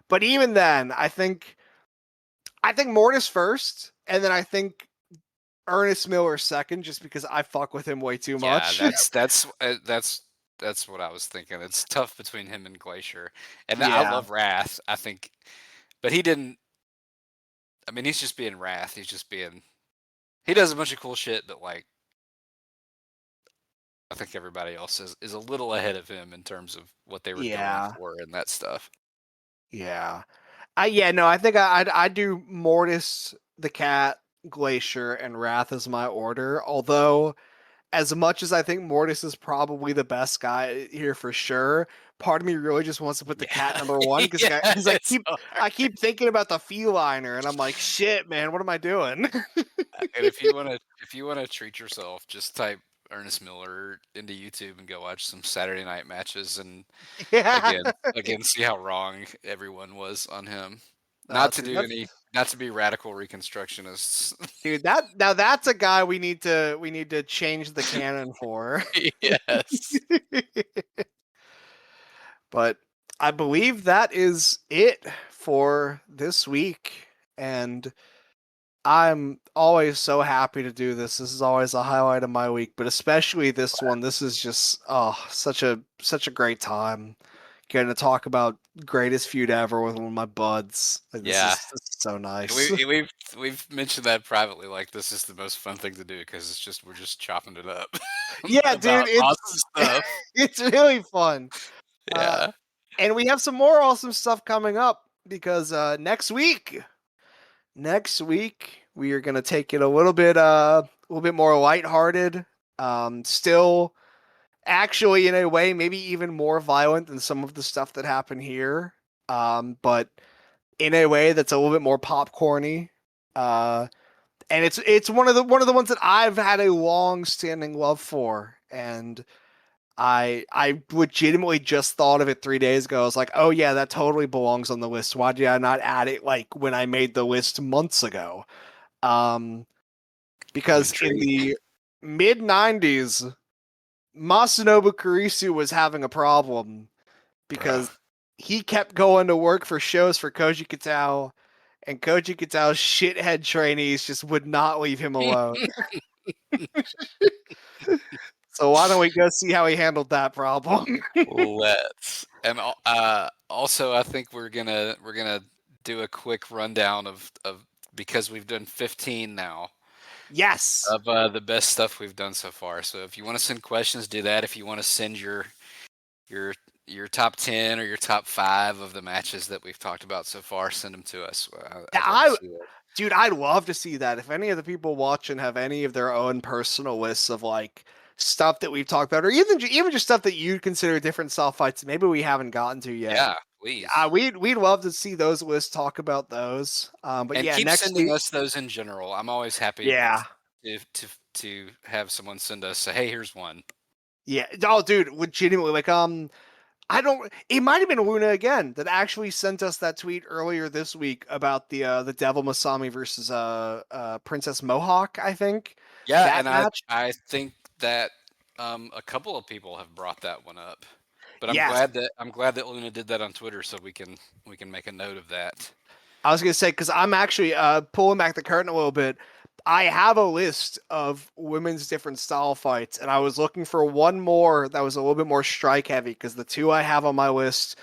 But even then, I think Mortis first, and then I think Ernest Miller second, just because I fuck with him way too Yeah, much. that's what I was thinking. It's tough between him and Glacier, and I Yeah. love Wrath. I think, but he didn't. I mean, he's just being Wrath. He's just being. He does a bunch of cool shit, but like, I think everybody else is a little ahead of him in terms of what they were going Yeah. for and that stuff. Yeah. Yeah, no, I think I'd do Mortis, the Cat, Glacier, and Wrath as my order. Although, as much as I think Mortis is probably the best guy here for sure, part of me really just wants to put the Cat Yeah, number one because yeah, I it's keep hard. I keep thinking about the feliner, and I'm like, shit, man, what am I doing? And if you wanna treat yourself, just type Ernest Miller into YouTube and go watch some Saturday night matches and Yeah, again see how wrong everyone was on him. dude, that's Not to be radical reconstructionists. dude. That's a guy we need to change the canon for. Yes. But I believe that is it for this week. And I'm always so happy to do this. This is always a highlight of my week, but especially this one. This is just such a great time getting to talk about greatest feud ever with one of my buds. Like Yeah. this is so And nice. we've mentioned that privately, like this is the most fun thing to do because it's just we're just chopping it up Yeah, about dude, awesome it's stuff. it's really fun. Uh, Yeah. and we have some more awesome stuff coming up because next week we are going to take it a little bit more lighthearted. Still actually in a way maybe even more violent than some of the stuff that happened here. But in a way that's a little bit more popcorny. And it's one of the ones that I've had a long standing love for, and I legitimately just thought of it 3 days ago. I was like, oh yeah, that totally belongs on the list. Why did I not add it like when I made the list months ago? Um, I'm because in intrigued. the mid '90s, Masanobu Kurisu was having a problem Bruh. because he kept going to work for shows for Koji Kitao, and Koji Kitao's shithead trainees just would not leave him alone. So why don't we go see how he handled that problem? Let's. And also, I think we're gonna do a quick rundown of because we've done 15 now Yes. of the best stuff we've done so far. So if you want to send questions, do that. If you want to send your your top 10 or your top 5 of the matches that we've talked about so far, send them to us. I'd love to I see that. Dude, I'd love to see that. If any of the people watching have any of their own personal lists of like stuff that we've talked about, or even just stuff that you'd consider different style fights, maybe we haven't gotten to yet. Yeah, please. We'd love to see those lists, talk about those. But And yeah, keep next sending week. us those in general. I'm always happy Yeah, to have someone send us say, hey, here's one. yeah. Oh, dude, legitimately, like I don't. It might have been Luna again that actually sent us that tweet earlier this week about the Devil Masami versus Princess Mohawk. I think Yeah, that and match. I think that a couple of people have brought that one up. But Yes, I'm glad that Luna did that on Twitter so we can make a note of that. I was gonna say because I'm actually pulling back the curtain a little bit. I have a list of women's different style fights, and I was looking for one more that was a little bit more strike heavy because the two I have on my list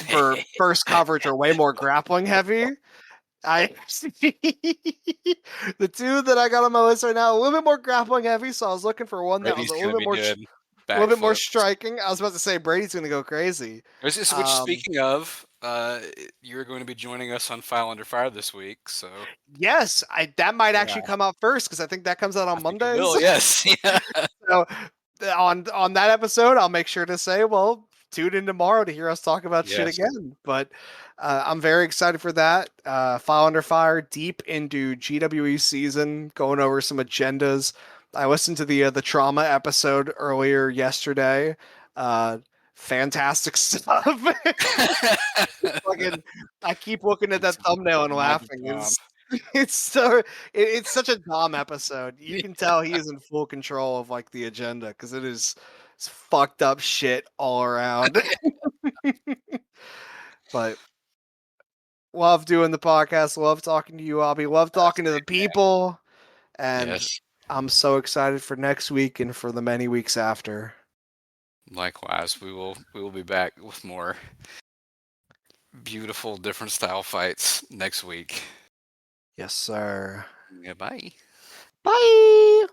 for first coverage are way more grappling heavy. I the two that I got on my list right now a little bit more grappling heavy, so I was looking for one that was Brady's a little gonna bit be more, doing a little bit more backflips. striking. I was about to say Brady's gonna go crazy. Which, Um, speaking of, you're going to be joining us on File Under Fire this week, so yes, I that might actually yeah, come out first because I think that comes out I on think it Mondays. will. Yes, yeah, So on that episode, I'll make sure to say, well, tune in tomorrow to hear us talk about shit yes, again. But I'm very excited for that. File Under Fire, deep into GWE season, going over some agendas. I listened to the trauma episode earlier yesterday. Uh, Fantastic stuff. Fucking, I keep looking at that it's thumbnail and Magic laughing. Tom. It's such a Dom episode. You can tell he is in full control of like the agenda because it's fucked up shit all around. But love doing the podcast. Love talking to you, Abby. Love talking to the people, and Yes, I'm so excited for next week and for the many weeks after. likewise. We will be back with more beautiful different style fights next week. Yes, sir. Yeah, bye. Bye.